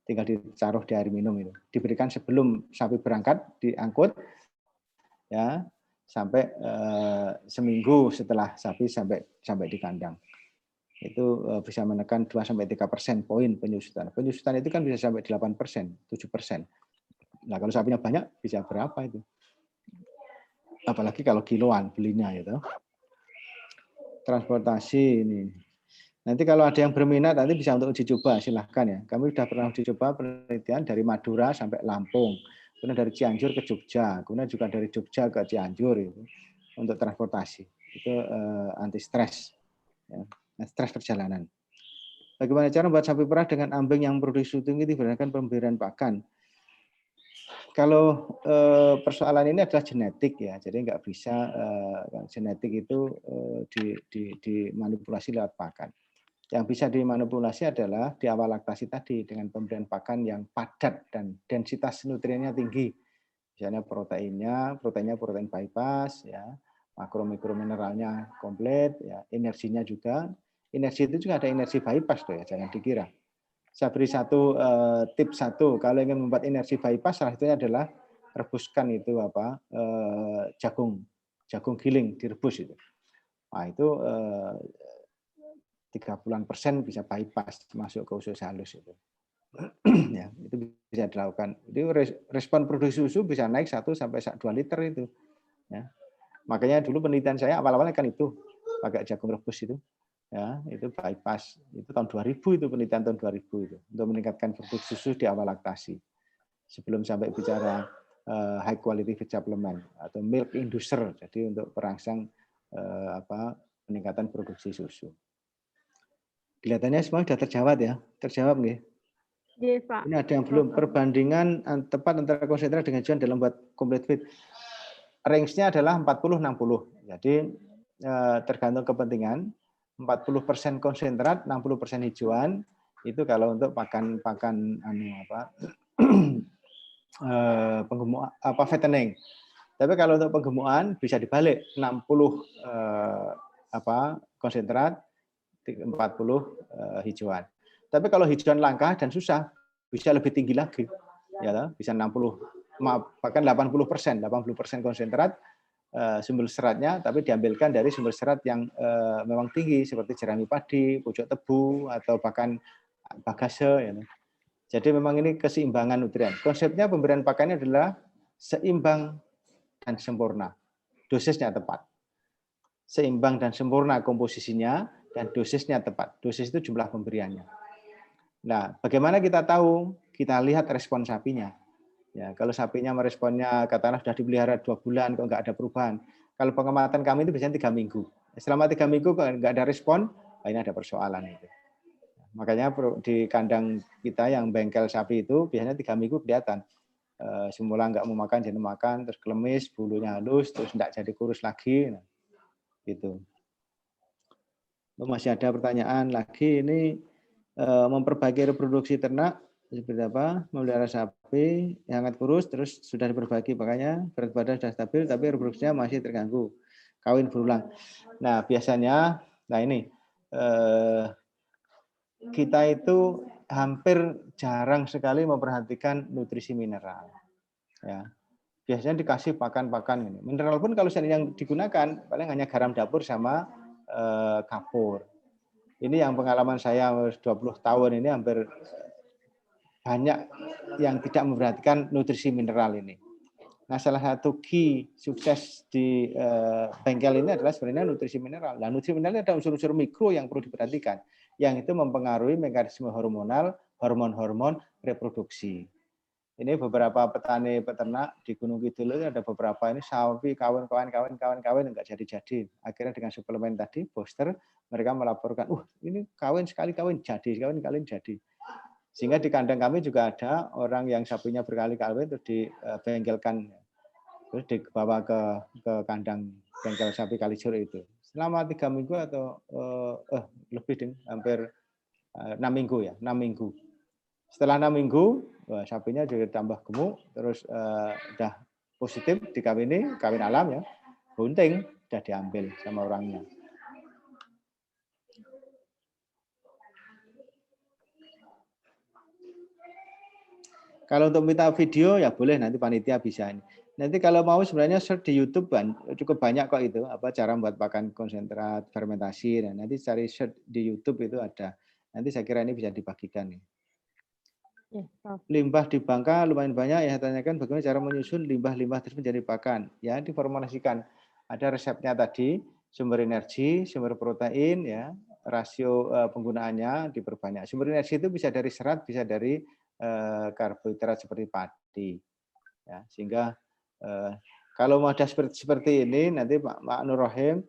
Tinggal ditaruh di air minum itu. Diberikan sebelum sapi berangkat, diangkut, ya sampai seminggu setelah sapi sampai di kandang. Itu bisa menekan 2-3% poin penyusutan. Penyusutan itu kan bisa sampai 8%, 7%. Nah kalau sapinya banyak bisa berapa itu? Apalagi kalau kiloan belinya itu. Transportasi ini. Nanti kalau ada yang berminat nanti bisa untuk uji coba silahkan ya. Kami sudah pernah uji coba penelitian dari Madura sampai Lampung, kemudian dari Cianjur ke Jogja, kemudian juga dari Jogja ke Cianjur itu untuk transportasi. Itu anti stres, ya. Stres perjalanan. Bagaimana cara membuat sapi perah dengan ambing yang produksi susu tinggi berdasarkan pemberian pakan? Kalau persoalan ini adalah genetik ya, jadi nggak bisa genetik itu dimanipulasi lewat pakan. Yang bisa dimanipulasi adalah di awal laktasi tadi dengan pemberian pakan yang padat dan densitas nutriennya tinggi. Misalnya proteinnya protein bypass, ya, makro mikro mineralnya komplit, ya, energinya juga. Energi itu juga ada energi bypass tuh ya, jangan dikira. Saya beri tips satu, kalau ingin membuat energi bypass, salah satunya adalah rebuskan itu jagung giling direbus itu. Nah itu 30% bisa bypass masuk ke usus halus itu. Ya, itu bisa dilakukan. Itu respon produksi susu bisa naik 1 sampai 2 liter itu. Ya. Makanya dulu penelitian saya awal-awalnya kan itu pakai jagung rebus itu. Ya, itu bypass. Itu tahun 2000 itu penelitian tahun 2000 itu untuk meningkatkan produksi susu di awal laktasi. Sebelum sampai bicara high quality feed supplement atau milk inducer. Jadi untuk perangsang peningkatan produksi susu. Kelihatannya semua sudah terjawab ya. Terjawab nggih? Iya, Pak. Ini ada yang belum. Perbandingan tepat antara konsentrat dengan hijauan dalam buat complete feed. Range-nya adalah 40-60. Jadi tergantung kepentingan. 40% konsentrat, 60% hijauan. Itu kalau untuk pakan fattening. Tapi kalau untuk penggemukan bisa dibalik, 60 konsentrat, 40 hijauan. Tapi kalau hijauan langka dan susah, bisa lebih tinggi lagi. Ya, bisa bahkan 80% konsentrat sumber seratnya, tapi diambilkan dari sumber serat yang memang tinggi seperti jerami padi, pucuk tebu, atau bahkan bagase. Ya. Jadi memang ini keseimbangan nutrien. Konsepnya pemberian pakannya adalah seimbang dan sempurna. Dosisnya tepat. Seimbang dan sempurna komposisinya, dan dosisnya tepat. Dosis itu jumlah pemberiannya. Nah, bagaimana kita tahu? Kita lihat respon sapinya. Ya, kalau sapinya meresponnya katakanlah sudah dipelihara 2 bulan kok nggak ada perubahan. Kalau pengamatan kami itu biasanya 3 minggu. Selama 3 minggu kok nggak ada respon, ini ada persoalan itu. Makanya di kandang kita yang bengkel sapi itu biasanya 3 minggu kelihatan. Semula nggak mau makan, jadi makan, terus kelemis, bulunya halus, terus nggak jadi kurus lagi. Nah, gitu. Masih ada pertanyaan lagi ini memperbaiki reproduksi ternak seperti apa? Memelihara sapi yang sangat kurus terus sudah diperbaiki makanya berat badan sudah stabil tapi reproduksinya masih terganggu. Kawin berulang. Nah, biasanya kita itu hampir jarang sekali memperhatikan nutrisi mineral. Ya. Biasanya dikasih pakan-pakan ini. Mineral pun kalau yang digunakan paling hanya garam dapur sama kapur. Ini yang pengalaman saya 20 tahun ini hampir banyak yang tidak memperhatikan nutrisi mineral ini. Nah, salah satu key sukses di bengkel ini adalah sebenarnya nutrisi mineral. Nah, nutrisi mineral ada unsur-unsur mikro yang perlu diperhatikan, yang itu mempengaruhi mekanisme hormonal, hormon-hormon reproduksi. Ini beberapa petani peternak di Gunung Kidul itu ada beberapa ini sapi kawin enggak jadi-jadi. Akhirnya dengan suplemen tadi booster mereka melaporkan, ini kawin sekali kawin jadi. Sehingga di kandang kami juga ada orang yang sapinya berkali-kali terus dibengkelkan, terus dibawa ke kandang bengkel sapi Kalijur itu. Selama 3 minggu atau lebih hampir 6 minggu ya, 6 minggu. Setelah 6 minggu, sapinya juga tambah gemuk, terus udah positif dikawini, kawin alam ya, bunting, udah diambil sama orangnya. Kalau untuk minta video ya boleh, nanti panitia bisa ini. Nanti kalau mau sebenarnya search di YouTube cukup banyak kok itu cara membuat pakan konsentrat fermentasi. Dan nanti cari search di YouTube itu ada. Nanti saya kira ini bisa dibagikan nih. Limbah di Bangka lumayan banyak ya, tanyakan bagaimana cara menyusun limbah-limbah tersebut menjadi pakan. Ya, diformulasikan. Ada resepnya tadi, sumber energi, sumber protein, ya, rasio penggunaannya diperbanyak. Sumber energi itu bisa dari serat, bisa dari karbohidrat seperti padi. Ya, sehingga kalau mau ada seperti ini, nanti Pak Nur Rohim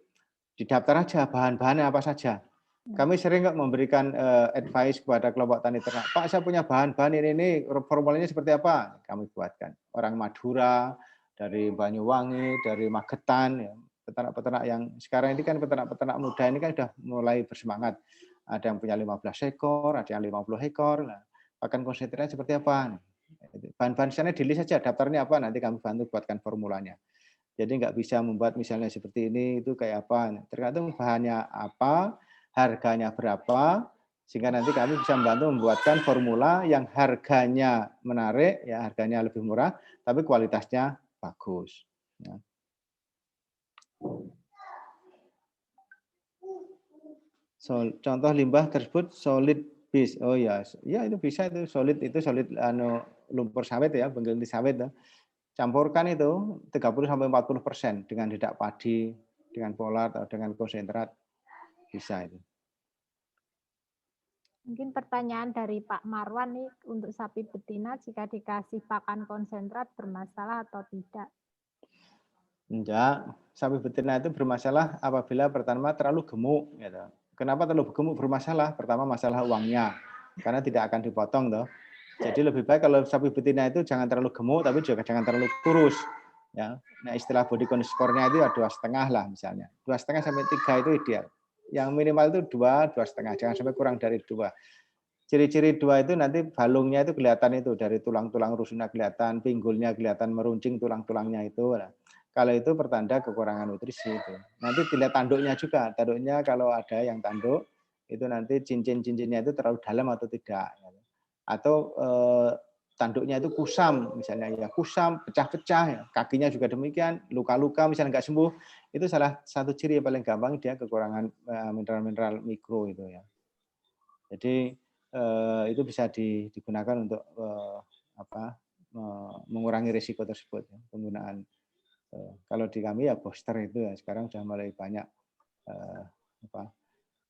Didaftar aja bahan-bahannya apa saja. Kami sering kok memberikan advice kepada kelompok tani ternak. Pak, saya punya bahan-bahan ini formulanya seperti apa? Kami buatkan. Orang Madura, dari Banyuwangi, dari Magetan, ya. Peternak-peternak yang sekarang ini kan peternak-peternak muda ini kan sudah mulai bersemangat. Ada yang punya 15 ekor, ada yang 50 ekor. Nah, pakan konsentratnya seperti apa? Bahan-bahan sana di list saja, daftarnya apa? Nanti kami bantu buatkan formulanya. Jadi nggak bisa membuat misalnya seperti ini, itu kayak apa. Tergantung bahannya apa, harganya berapa, sehingga nanti kami bisa membantu membuatkan formula yang harganya menarik, ya harganya lebih murah, tapi kualitasnya bagus. Ya. Contoh limbah tersebut solid base. Oh ya, ya itu bisa itu solid lumpur sawit ya, pengganti sawit. Campurkan itu 30-40% dengan dedak padi, dengan polar atau dengan konsentrat bisa itu. Mungkin pertanyaan dari Pak Marwan nih untuk sapi betina jika dikasih pakan konsentrat bermasalah atau tidak? Enggak, sapi betina itu bermasalah apabila pertama terlalu gemuk. Gitu. Kenapa terlalu gemuk bermasalah? Pertama masalah uangnya, karena tidak akan dipotong toh. Jadi lebih baik kalau sapi betina itu jangan terlalu gemuk, tapi juga jangan terlalu kurus. Ya, nah istilah body condition score-nya itu 2,5 lah misalnya. 2,5 sampai 3 itu ideal. Yang minimal itu 2, 2,5. Jangan sampai kurang dari 2. Ciri-ciri 2 itu nanti balungnya itu kelihatan itu dari tulang-tulang rusuknya kelihatan, pinggulnya kelihatan meruncing tulang-tulangnya itu. Nah, kalau itu pertanda kekurangan nutrisi itu. Nanti dilihat tanduknya juga. Tanduknya kalau ada yang tanduk itu nanti cincin-cincinnya itu terlalu dalam atau tidak. Atau tanduknya itu kusam misalnya ya, kusam pecah-pecah ya. Kakinya juga demikian, luka-luka misalnya nggak sembuh, itu salah satu ciri yang paling gampang dia kekurangan mineral-mineral mikro itu ya. Jadi itu bisa digunakan untuk mengurangi risiko tersebut ya, penggunaan kalau di kami ya booster itu ya sekarang sudah mulai banyak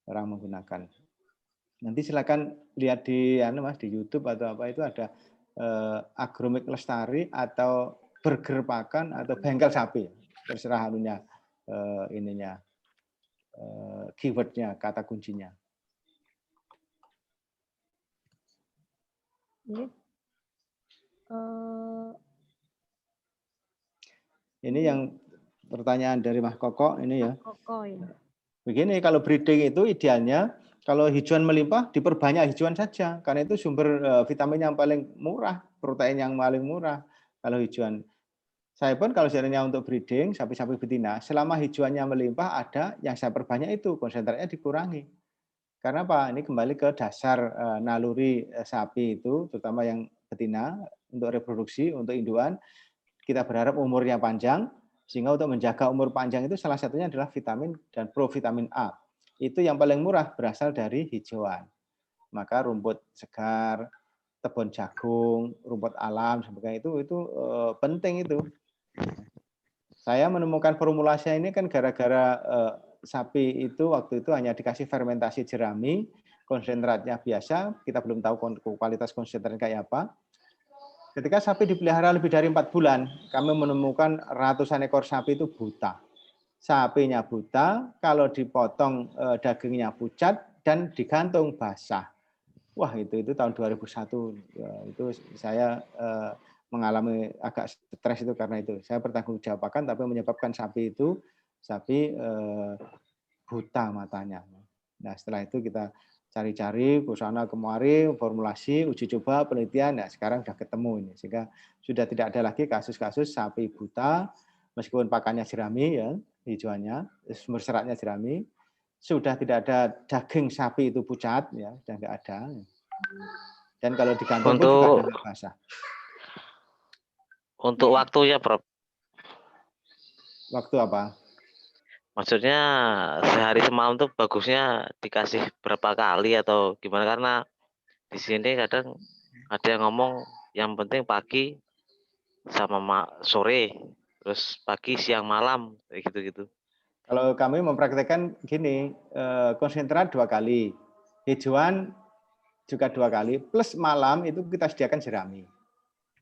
orang menggunakan. Nanti silakan lihat di di YouTube atau apa itu ada Agromik Lestari atau Burger Pakan atau Bengkel Sapi, terserah keywordnya, kata kuncinya. Ini yang pertanyaan dari Mas Koko ini ya. Koko ya. Begini, kalau breeding itu idealnya kalau hijauan melimpah diperbanyak hijauan saja, karena itu sumber vitamin yang paling murah, protein yang paling murah. Kalau hijauan, saya pun kalau seandainya untuk breeding sapi-sapi betina, selama hijauannya melimpah ada yang saya perbanyak itu konsentratnya dikurangi. Karena apa? Ini kembali ke dasar naluri sapi itu, terutama yang betina untuk reproduksi, untuk induan. Kita berharap umurnya panjang, sehingga untuk menjaga umur panjang itu salah satunya adalah vitamin dan provitamin A. Itu yang paling murah berasal dari hijauan. Maka rumput segar, tebon jagung, rumput alam, sebagainya itu penting itu. Saya menemukan formulasi ini kan gara-gara sapi itu waktu itu hanya dikasih fermentasi jerami, konsentratnya biasa, kita belum tahu kualitas konsentratnya kayak apa. Ketika sapi dipelihara lebih dari 4 bulan, kami menemukan ratusan ekor sapi itu buta. Sapinya buta, kalau dipotong dagingnya pucat dan digantung basah. Wah, itu tahun 2001 itu saya mengalami agak stres itu karena itu. Saya bertanggungjawabkan tapi menyebabkan sapi buta matanya. Nah, setelah itu kita cari-cari ke sana kemari, formulasi, uji coba, penelitian. Nah, sekarang sudah ketemu ini. Sehingga sudah tidak ada lagi kasus-kasus sapi buta, meskipun pakannya jerami ya, hijauannya, sumber seratnya jerami, sudah tidak ada daging sapi itu pucat ya, sudah nggak ada. Dan kalau digantung pun juga ada basah. Untuk waktunya, Prof. Waktu apa? Maksudnya sehari semalam tuh bagusnya dikasih berapa kali atau gimana, karena di sini kadang ada yang ngomong yang penting pagi sama sore, terus pagi siang malam kayak gitu-gitu. Kalau kami mempraktekkan gini, konsentrat 2 kali, hijauan juga 2 kali, plus malam itu kita sediakan jerami.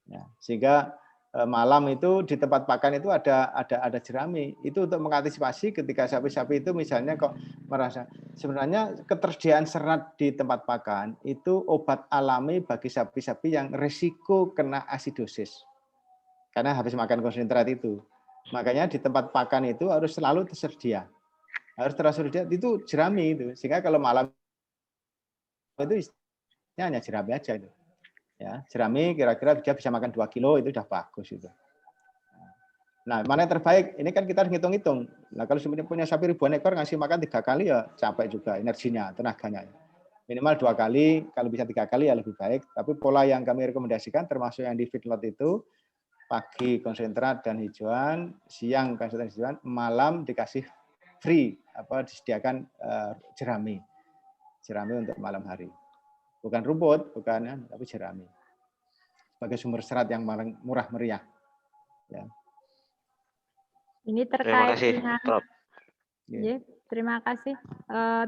Ya, sehingga malam itu di tempat pakan itu ada jerami. Itu untuk mengantisipasi ketika sapi-sapi itu misalnya kok merasa sebenarnya ketersediaan serat di tempat pakan itu obat alami bagi sapi-sapi yang risiko kena asidosis. Karena habis makan konsentrat itu. Makanya di tempat pakan itu harus selalu tersedia. Harus tersedia itu jerami itu. Sehingga kalau malam itu isinya hanya jerami aja itu. Ya, jerami kira-kira dia bisa makan 2 kilo itu udah bagus itu. Nah, mana yang terbaik? Ini kan kita harus ngitung-ngitung. Nah, kalau sebenarnya punya sapi ribuan ekor ngasih makan 3 kali ya capek juga energinya, tenaganya. Minimal 2 kali, kalau bisa 3 kali ya lebih baik. Tapi pola yang kami rekomendasikan termasuk yang di feedlot itu pagi konsentrat dan hijauan, siang konsentrat dan hijauan, malam dikasih free disediakan jerami untuk malam hari. Bukan rumput, bukan, tapi jerami. Sebagai sumber serat yang murah meriah. Ya. Ini Terima terkait kasih, dengan Prof. Ya, terima kasih.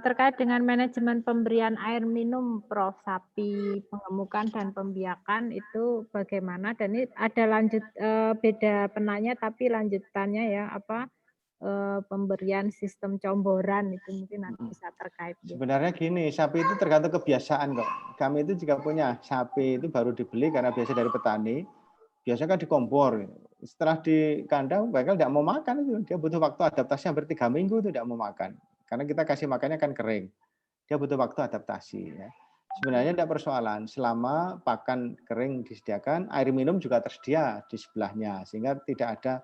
Terkait dengan manajemen pemberian air minum Prof, sapi pengemukan dan pembiakan itu bagaimana? Dan ini ada beda penanya tapi lanjutannya ya pemberian sistem comboran itu mungkin nanti bisa terkait. Ya. Sebenarnya gini, sapi itu tergantung kebiasaan kok. Kami itu juga punya sapi itu baru dibeli karena biasa dari petani. Biasanya kan dikompor. Setelah di kandang, bakal tidak mau makan itu. Dia butuh waktu adaptasi hampir 3 minggu itu tidak mau makan. Karena kita kasih makannya kan kering. Dia butuh waktu adaptasi. Ya. Sebenarnya tidak persoalan. Selama pakan kering disediakan, air minum juga tersedia di sebelahnya. Sehingga tidak ada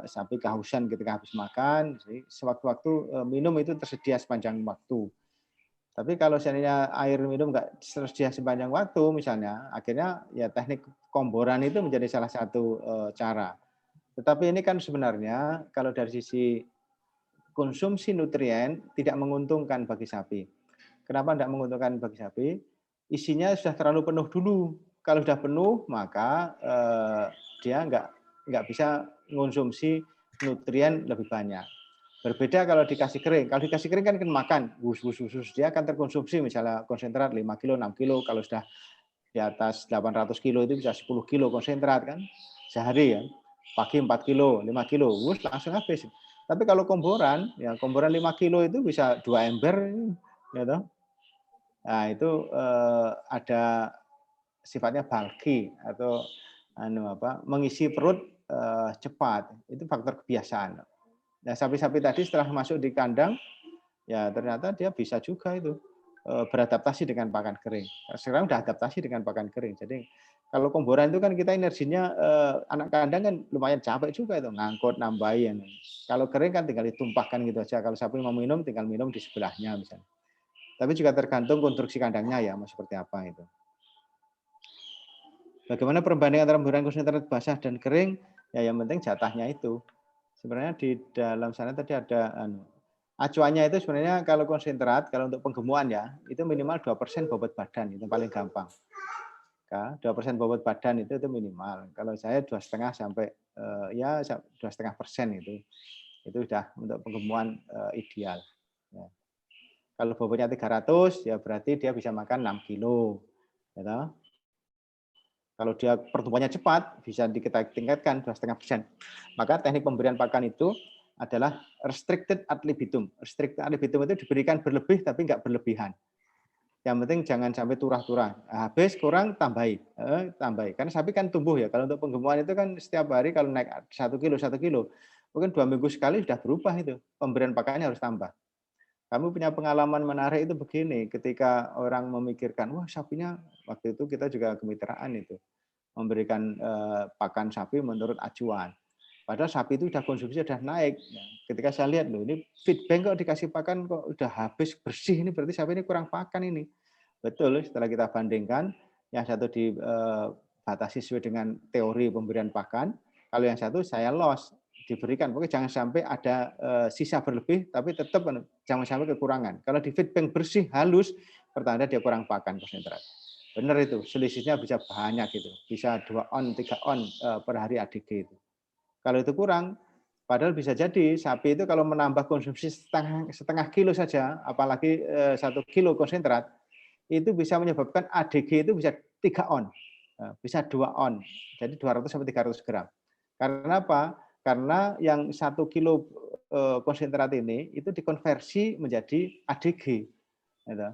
sapi kehausan ketika habis makan. Sewaktu-waktu minum itu tersedia sepanjang waktu. Tapi kalau seandainya air minum nggak tersedia sepanjang waktu, misalnya, akhirnya ya teknik komboran itu menjadi salah satu cara. Tetapi ini kan sebenarnya kalau dari sisi konsumsi nutrien tidak menguntungkan bagi sapi. Kenapa tidak menguntungkan bagi sapi? Isinya sudah terlalu penuh dulu. Kalau sudah penuh, maka dia nggak bisa mengonsumsi nutrien lebih banyak. Berbeda kalau dikasih kering. Kalau dikasih kering kan makan, dia akan terkonsumsi misalnya konsentrat 5 kilo, 6 kilo. Kalau sudah di atas 800 kilo itu bisa 10 kilo konsentrat kan sehari ya. Pagi 4 kilo, 5 kilo, langsung habis. Tapi kalau komboran, ya komboran 5 kilo itu bisa 2 ember. Ya, nah itu ada sifatnya bulky atau mengisi perut cepat. Itu faktor kebiasaan. Nah, sapi-sapi tadi setelah masuk di kandang, ya ternyata dia bisa juga itu beradaptasi dengan pakan kering. Sekarang udah adaptasi dengan pakan kering. Jadi kalau komboran itu kan kita energinya anak kandang kan lumayan capek juga itu ngangkut, nambahin. Kalau kering kan tinggal ditumpahkan gitu aja. Kalau sapi mau minum tinggal minum di sebelahnya misalnya. Tapi juga tergantung konstruksi kandangnya ya, mau seperti apa itu. Bagaimana perbandingan antara pemberian konsentrat basah dan kering? Ya yang penting jatahnya itu. Sebenarnya di dalam sana tadi ada acuannya itu sebenarnya kalau konsentrat, kalau untuk penggemuan ya, itu minimal 2% bobot badan, itu paling gampang. 2% bobot badan itu minimal. Kalau saya 2,5 sampai 2,5% itu sudah untuk penggemuan ideal. Ya. Kalau bobotnya 300 ya berarti dia bisa makan 6 kilo. Ya. Kalau dia pertumbuhannya cepat, bisa kita tingkatkan 2,5%. Maka teknik pemberian pakan itu adalah restricted ad libitum. Restricted ad libitum itu diberikan berlebih tapi enggak berlebihan. Yang penting jangan sampai turah-turah. Habis kurang tambahi. Karena sapi kan tumbuh ya. Kalau untuk penggemuan itu kan setiap hari kalau naik 1 kilo, mungkin 2 minggu sekali sudah berubah itu. Pemberian pakannya harus tambah. Kami punya pengalaman menarik itu begini, ketika orang memikirkan, wah sapinya, waktu itu kita juga kemitraan itu, memberikan pakan sapi menurut acuan. Padahal sapi itu sudah konsumsi, sudah naik. Ketika saya lihat, loh ini feedback kok dikasih pakan kok udah habis bersih, ini berarti sapi ini kurang pakan ini. Betul, setelah kita bandingkan, yang satu dibatasi sesuai dengan teori pemberian pakan, kalau yang satu saya loss, diberikan. Pokoknya jangan sampai ada sisa berlebih, tapi tetap jangan sampai kekurangan. Kalau di feedback bersih, halus, pertanda dia kurang pakan konsentrat. Benar itu, selisihnya bisa banyak gitu. Bisa 2 on, 3 on per hari ADG itu. Kalau itu kurang, padahal bisa jadi sapi itu kalau menambah konsumsi setengah kilo saja, apalagi 1 kilo konsentrat, itu bisa menyebabkan ADG itu bisa 3 on. bisa 2 on, jadi 200 sampai 300 gram. Karena apa? Karena yang 1 kilo konsentrat ini itu dikonversi menjadi ADG. Gitu.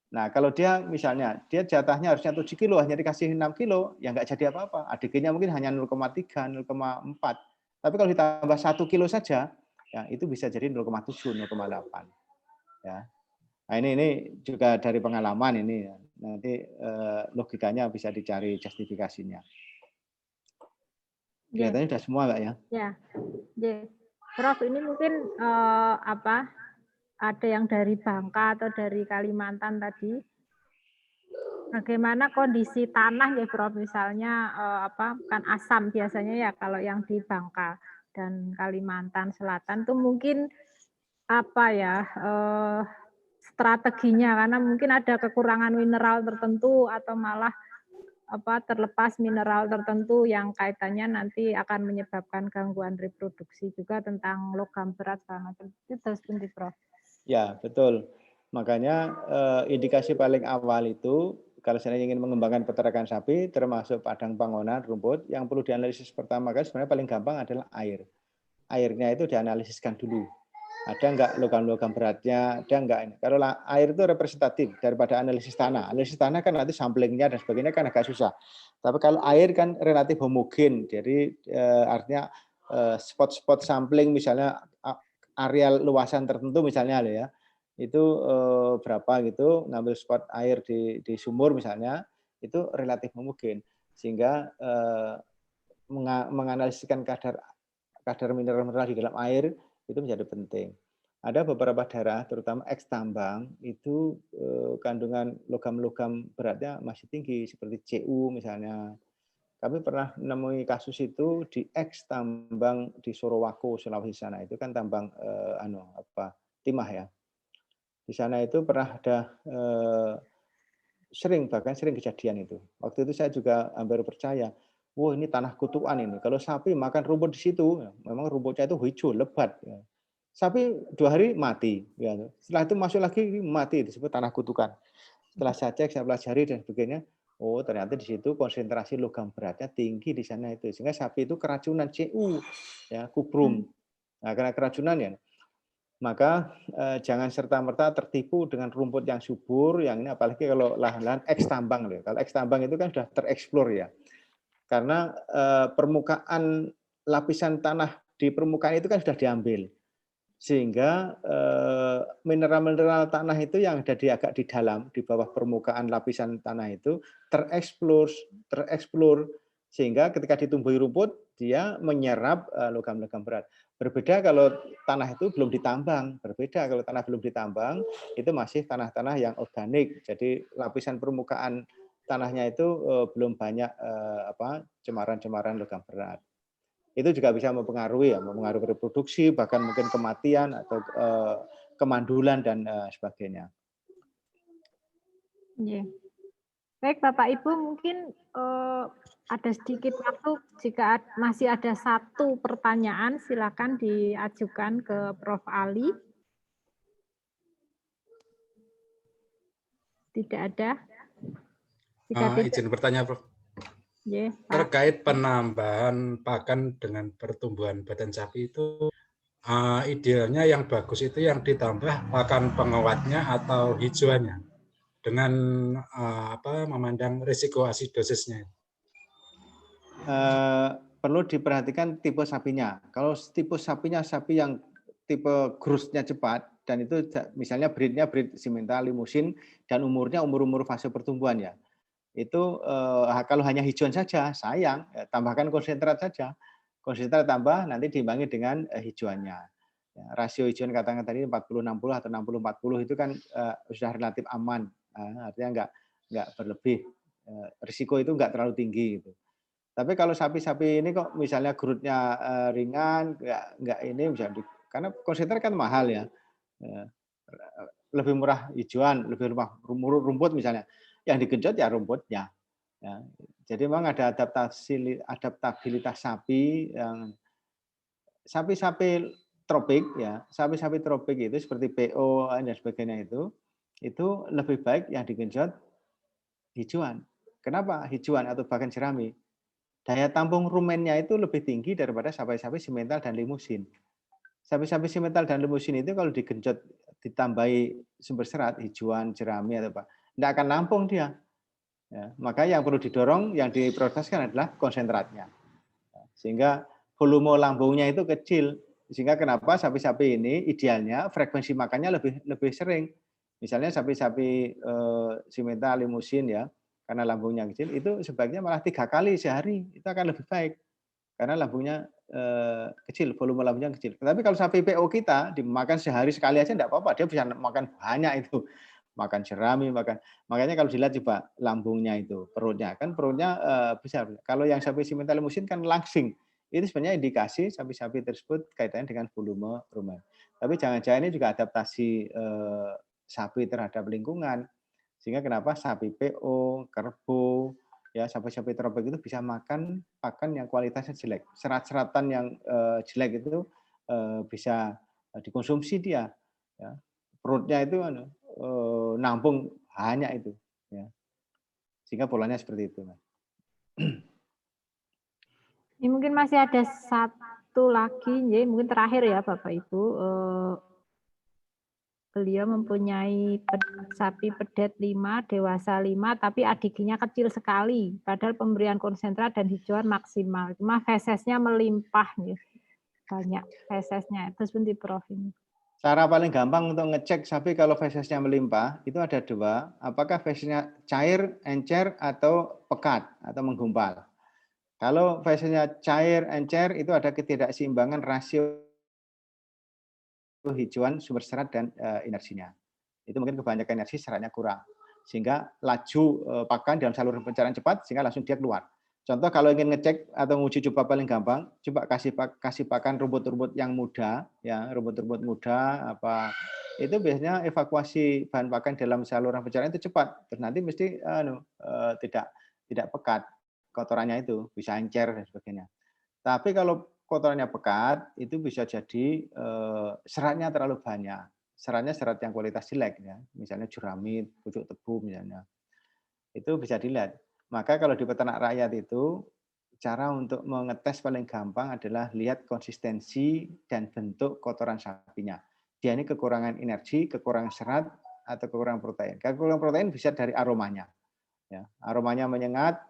Nah, kalau dia misalnya dia jatahnya harusnya 7 kilo, hanya dikasih 6 kilo, ya nggak jadi apa-apa. ADG-nya mungkin hanya 0,3, 0,4. Tapi kalau ditambah 1 kilo saja, ya itu bisa jadi 0,7, 0,8. Ya. Nah, ini juga dari pengalaman ini. Nanti logikanya bisa dicari justifikasinya. Kelihatannya sudah semua, Mbak ya? Ya. Prof, ini mungkin ada yang dari Bangka atau dari Kalimantan tadi. Bagaimana kondisi tanah ya Prof, misalnya kan asam biasanya ya kalau yang di Bangka dan Kalimantan Selatan itu mungkin strateginya karena mungkin ada kekurangan mineral tertentu atau malah terlepas mineral tertentu yang kaitannya nanti akan menyebabkan gangguan reproduksi juga tentang logam berat sama itu seperti Prof. Ya, betul. Makanya indikasi paling awal itu kalau saya ingin mengembangkan peternakan sapi termasuk padang pangonan rumput yang perlu dianalisis pertama kali sebenarnya paling gampang adalah air. Airnya itu dianalisiskan dulu. Ada enggak logam-logam beratnya, ada enggak ini. Kalau air itu representatif daripada analisis tanah. Analisis tanah kan nanti samplingnya dan sebagainya kan agak susah. Tapi kalau air kan relatif homogen. Jadi artinya spot-spot sampling misalnya areal luasan tertentu misalnya ya. Itu berapa gitu, ngambil spot air di sumur misalnya, itu relatif homogen. Sehingga menganalisiskan kadar mineral-mineral di dalam air itu menjadi penting. Ada beberapa daerah, terutama eks tambang, itu kandungan logam-logam beratnya masih tinggi, seperti CU misalnya. Kami pernah menemui kasus itu di eks tambang di Sorowako, Sulawesi sana. Itu kan tambang timah ya. Di sana itu pernah ada bahkan sering kejadian itu. Waktu itu saya juga hampir percaya, wah ini tanah kutuan ini. Kalau sapi makan rumput di situ, memang rumputnya itu hijau, lebat. Ya. Sapi 2 hari mati. Ya. Setelah itu masuk lagi mati, disebut tanah kutukan. Setelah saya cek, saya pelajari dan sebagainya, oh ternyata di situ konsentrasi logam beratnya tinggi di sana itu. Sehingga sapi itu keracunan CU, ya, kuprum. Nah, karena keracunan ya, maka jangan serta-merta tertipu dengan rumput yang subur, yang ini apalagi kalau lahan-lahan eks tambang. Kalau eks tambang itu kan sudah tereksplor ya. Karena permukaan lapisan tanah di permukaan itu kan sudah diambil. Sehingga mineral-mineral tanah itu yang ada agak di dalam, di bawah permukaan lapisan tanah itu tereksplor. Sehingga ketika ditumbuhi rumput, dia menyerap logam-logam berat. Berbeda kalau tanah itu belum ditambang. Kalau tanah belum ditambang, itu masih tanah-tanah yang organik. Jadi lapisan permukaan tanahnya itu belum banyak cemaran-cemaran logam berat. Itu juga bisa mempengaruhi reproduksi, bahkan mungkin kematian atau kemandulan dan sebagainya. Yeah. Baik Bapak Ibu, mungkin ada sedikit waktu, jika masih ada 1 pertanyaan silakan diajukan ke Prof. Ali. Tidak ada. Izin bertanya Prof. Yeah, terkait penambahan pakan dengan pertumbuhan badan sapi itu idealnya yang bagus itu yang ditambah pakan penguatnya atau hijauannya dengan memandang risiko asidosisnya. Perlu diperhatikan tipe sapinya. Kalau tipe sapinya sapi yang tipe growth-nya cepat dan itu misalnya breed-nya breed Simmental, Limousin dan umurnya umur fase pertumbuhan ya. Itu kalau hanya hijauan saja sayang, tambahkan konsentrat saja. Konsentrat tambah nanti diimbangi dengan hijauannya. Ya, rasio hijauan katakan tadi 40-60 atau 60-40 itu kan sudah relatif aman. Artinya enggak berlebih. Risiko itu enggak terlalu tinggi gitu. Tapi kalau sapi-sapi ini kok misalnya growth-nya ringan, enggak ini misalnya karena konsentrat kan mahal ya. Lebih murah hijauan, lebih murah rumput misalnya. Yang digenjot ya rumputnya. Ya. Jadi memang ada adaptabilitas sapi yang sapi-sapi tropik ya, sapi-sapi tropik itu seperti PO dan sebagainya itu lebih baik yang digenjot hijauan. Kenapa hijauan atau bahkan jerami? Daya tampung rumennya itu lebih tinggi daripada sapi-sapi simental dan limusin. Sapi-sapi simental dan limusin itu kalau digenjot ditambahi sumber serat, hijauan, jerami atau apa, tidak akan nampung dia. Ya, maka yang perlu didorong, yang diprioritaskan adalah konsentratnya. Sehingga volume lambungnya itu kecil. Sehingga kenapa sapi-sapi ini idealnya frekuensi makannya lebih sering. Misalnya sapi-sapi simental, limusin ya, karena lambungnya kecil, itu sebaiknya malah 3 kali sehari, itu akan lebih baik. Karena lambungnya kecil, volume lambungnya kecil. Tapi kalau sapi PO kita dimakan sehari sekali aja enggak apa-apa, dia bisa makan banyak itu. Makan jerami, makanya kalau dilihat coba lambungnya itu, perutnya besar. Kalau yang sapi simental limusin kan langsing. Itu sebenarnya indikasi sapi-sapi tersebut kaitannya dengan volume rumen. Tapi jangan-jangan ini juga adaptasi sapi terhadap lingkungan. Sehingga kenapa sapi PO, kerbau, ya sapi-sapi tropik itu bisa makan pakan yang kualitasnya jelek. Serat-seratan yang jelek itu bisa dikonsumsi dia. Ya. Perutnya itu nampung banyak itu. Ya. Sehingga polanya seperti itu. Ini mungkin masih ada satu lagi, jadi mungkin terakhir ya Bapak Ibu. Beliau mempunyai sapi pedet 5, dewasa 5, tapi ADG-nya kecil sekali. Padahal pemberian konsentrat dan hijauan maksimal. Cuma fesesnya melimpah nih. Banyak fesesnya. Terus pun di Prof ini. Cara paling gampang untuk ngecek sapi kalau fesesnya melimpah, itu ada 2. Apakah fesesnya cair, encer, atau pekat, atau menggumpal. Kalau fesesnya cair, encer, itu ada ketidakseimbangan rasio hijauan, sumber serat, dan energinya. Itu mungkin kebanyakan energi, seratnya kurang. Sehingga laju pakan dalam saluran pencernaan cepat, sehingga langsung dia keluar. Contoh kalau ingin ngecek atau menguji coba paling gampang, coba kasih pakan rumput-rumput yang muda, ya rumput-rumput muda, apa itu biasanya evakuasi bahan pakan dalam saluran pencernaan itu cepat. Terus nanti mesti tidak pekat kotorannya itu, bisa encer dan sebagainya. Tapi kalau kotorannya pekat, itu bisa jadi seratnya terlalu banyak. Seratnya serat yang kualitas jelek, ya, misalnya juramit, pucuk tebu misalnya. Itu bisa dilihat. Maka kalau di peternak rakyat itu, cara untuk mengetes paling gampang adalah lihat konsistensi dan bentuk kotoran sapinya. Dia ini kekurangan energi, kekurangan serat, atau kekurangan protein. Kekurangan protein bisa dari aromanya. Ya, aromanya menyengat,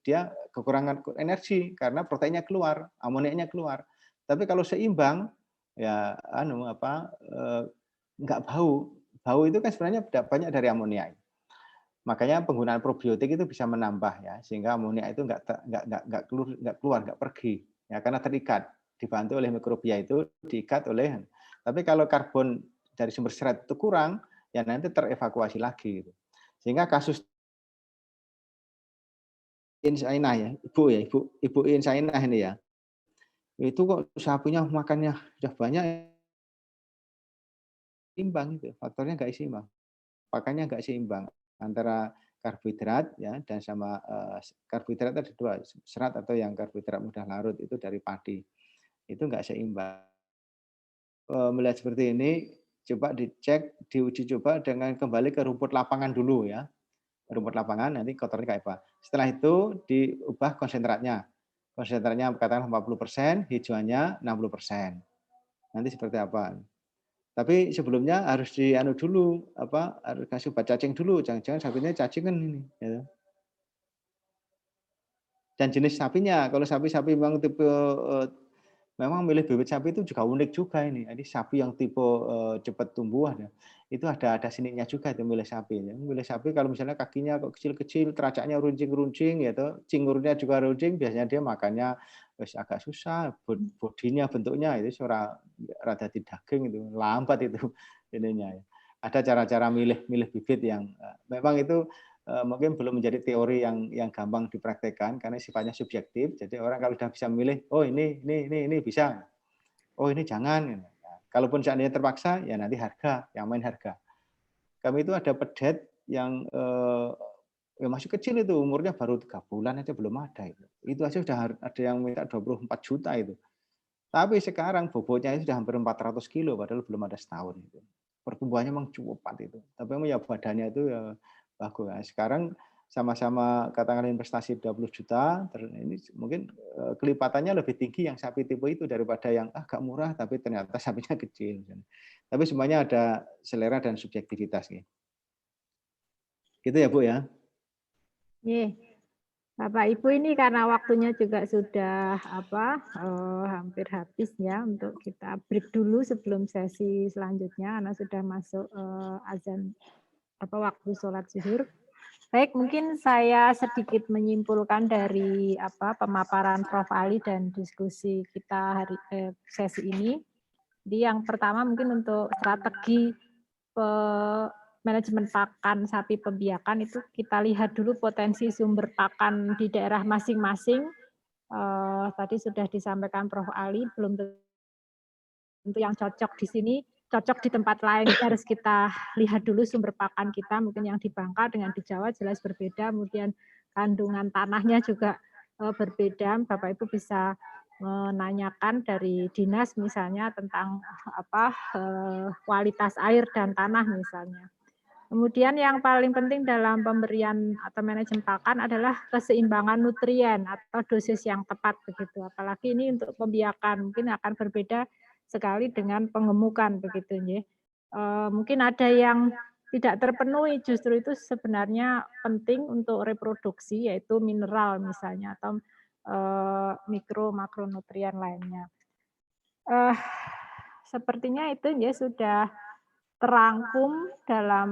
dia kekurangan energi karena proteinnya keluar, amoniaknya keluar. Tapi kalau seimbang, ya nggak bau. Bau itu kan sebenarnya banyak dari amoniak. Makanya penggunaan probiotik itu bisa menambah ya, sehingga amoniak itu nggak keluar, nggak pergi, ya karena terikat, dibantu oleh mikrobia itu diikat oleh. Tapi kalau karbon dari sumber serat itu kurang, ya nanti terevakuasi lagi. Gitu. Sehingga kasus Insainah ya, ibu Insainah ini ya, itu kok sapinya makannya sudah banyak, imbang itu, faktornya nggak seimbang, pakannya nggak seimbang antara karbohidrat ya dan sama karbohidrat ada 2, serat atau yang karbohidrat mudah larut itu dari padi, itu nggak seimbang. Melihat seperti ini, coba dicek, diuji coba dengan kembali ke rumput lapangan dulu ya. Rumput lapangan nanti kotornya kayak apa. Setelah itu diubah konsentratnya. Konsentratnya katakanlah 40%, hijauannya 60%. Nanti seperti apa. Tapi sebelumnya harus dulu harus kasih obat cacing dulu. Jangan-jangan sapinya cacing kan ini. Ya. Dan jenis sapinya, kalau sapi-sapi memang tipe memang milih bibit sapi itu juga unik juga ini. Jadi sapi yang tipe cepat tumbuh itu ada siniknya juga itu milih sapi. Ya. Milih sapi kalau misalnya kakinya kok kecil-kecil, teracaknya runcing-runcing, gitu, cingurnya juga runcing, biasanya dia makannya agak susah. Bodinya bentuknya itu rada di daging itu, lambat itu ininya. Ya. Ada cara-cara milih bibit yang memang itu mungkin belum menjadi teori yang gampang dipraktekkan karena sifatnya subjektif. Jadi orang kalau sudah bisa memilih, oh ini bisa, oh ini jangan. Kalaupun seandainya terpaksa, ya nanti harga, yang main harga. Kami itu ada pedet yang masih kecil itu, umurnya baru 3 bulan aja belum ada itu. Itu aja sudah ada yang minta 24 juta itu. Tapi sekarang bobotnya itu sudah hampir 400 kilo, padahal belum ada setahun itu. Pertumbuhannya memang cukup cepat itu. Tapi memang ya badannya itu ya bagus. Nah, sekarang sama-sama katakan investasi 20 juta, ini mungkin kelipatannya lebih tinggi yang sapi tipe itu daripada yang agak murah tapi ternyata sapinya kecil. Tapi semuanya ada selera dan subjektivitas. Gitu ya Bu ya. Bapak Ibu, ini karena waktunya juga sudah hampir habis ya, untuk kita break dulu sebelum sesi selanjutnya karena sudah masuk azan waktu sholat zuhur. Baik, mungkin saya sedikit menyimpulkan dari pemaparan Prof. Ali dan diskusi kita sesi ini. Jadi yang pertama mungkin untuk strategi manajemen pakan sapi pembiakan itu kita lihat dulu potensi sumber pakan di daerah masing-masing. Tadi sudah disampaikan Prof. Ali, belum tentu yang cocok di sini cocok di tempat lain, harus kita lihat dulu sumber pakan kita, mungkin yang di Bangka dengan di Jawa jelas berbeda, kemudian kandungan tanahnya juga berbeda. Bapak Ibu bisa menanyakan dari dinas misalnya tentang kualitas air dan tanah misalnya. Kemudian yang paling penting dalam pemberian atau manajemen pakan adalah keseimbangan nutrien atau dosis yang tepat begitu. Apalagi ini untuk pembiakan mungkin akan berbeda sekali dengan pengemukan begitu ya. Mungkin ada yang tidak terpenuhi, justru itu sebenarnya penting untuk reproduksi, yaitu mineral misalnya atau mikro makronutrien lainnya. Sepertinya itu ya sudah terangkum dalam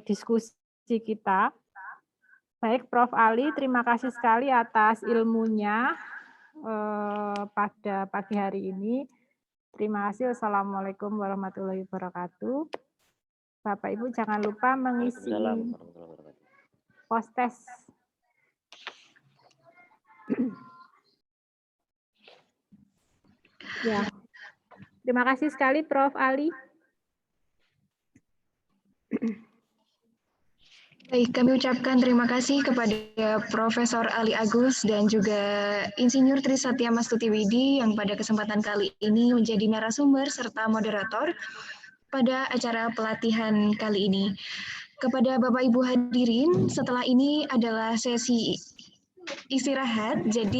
diskusi kita. Baik, Prof. Ali, terima kasih sekali atas ilmunya pada pagi hari ini. Terima kasih. Wassalamualaikum warahmatullahi wabarakatuh. Bapak Ibu jangan lupa mengisi post-test. Ya. Terima kasih sekali Prof. Ali. Baik, kami ucapkan terima kasih kepada Profesor Ali Agus dan juga Insinyur Trisatya Mastuti Widi yang pada kesempatan kali ini menjadi narasumber serta moderator pada acara pelatihan kali ini. Kepada Bapak Ibu hadirin, setelah ini adalah sesi istirahat, jadi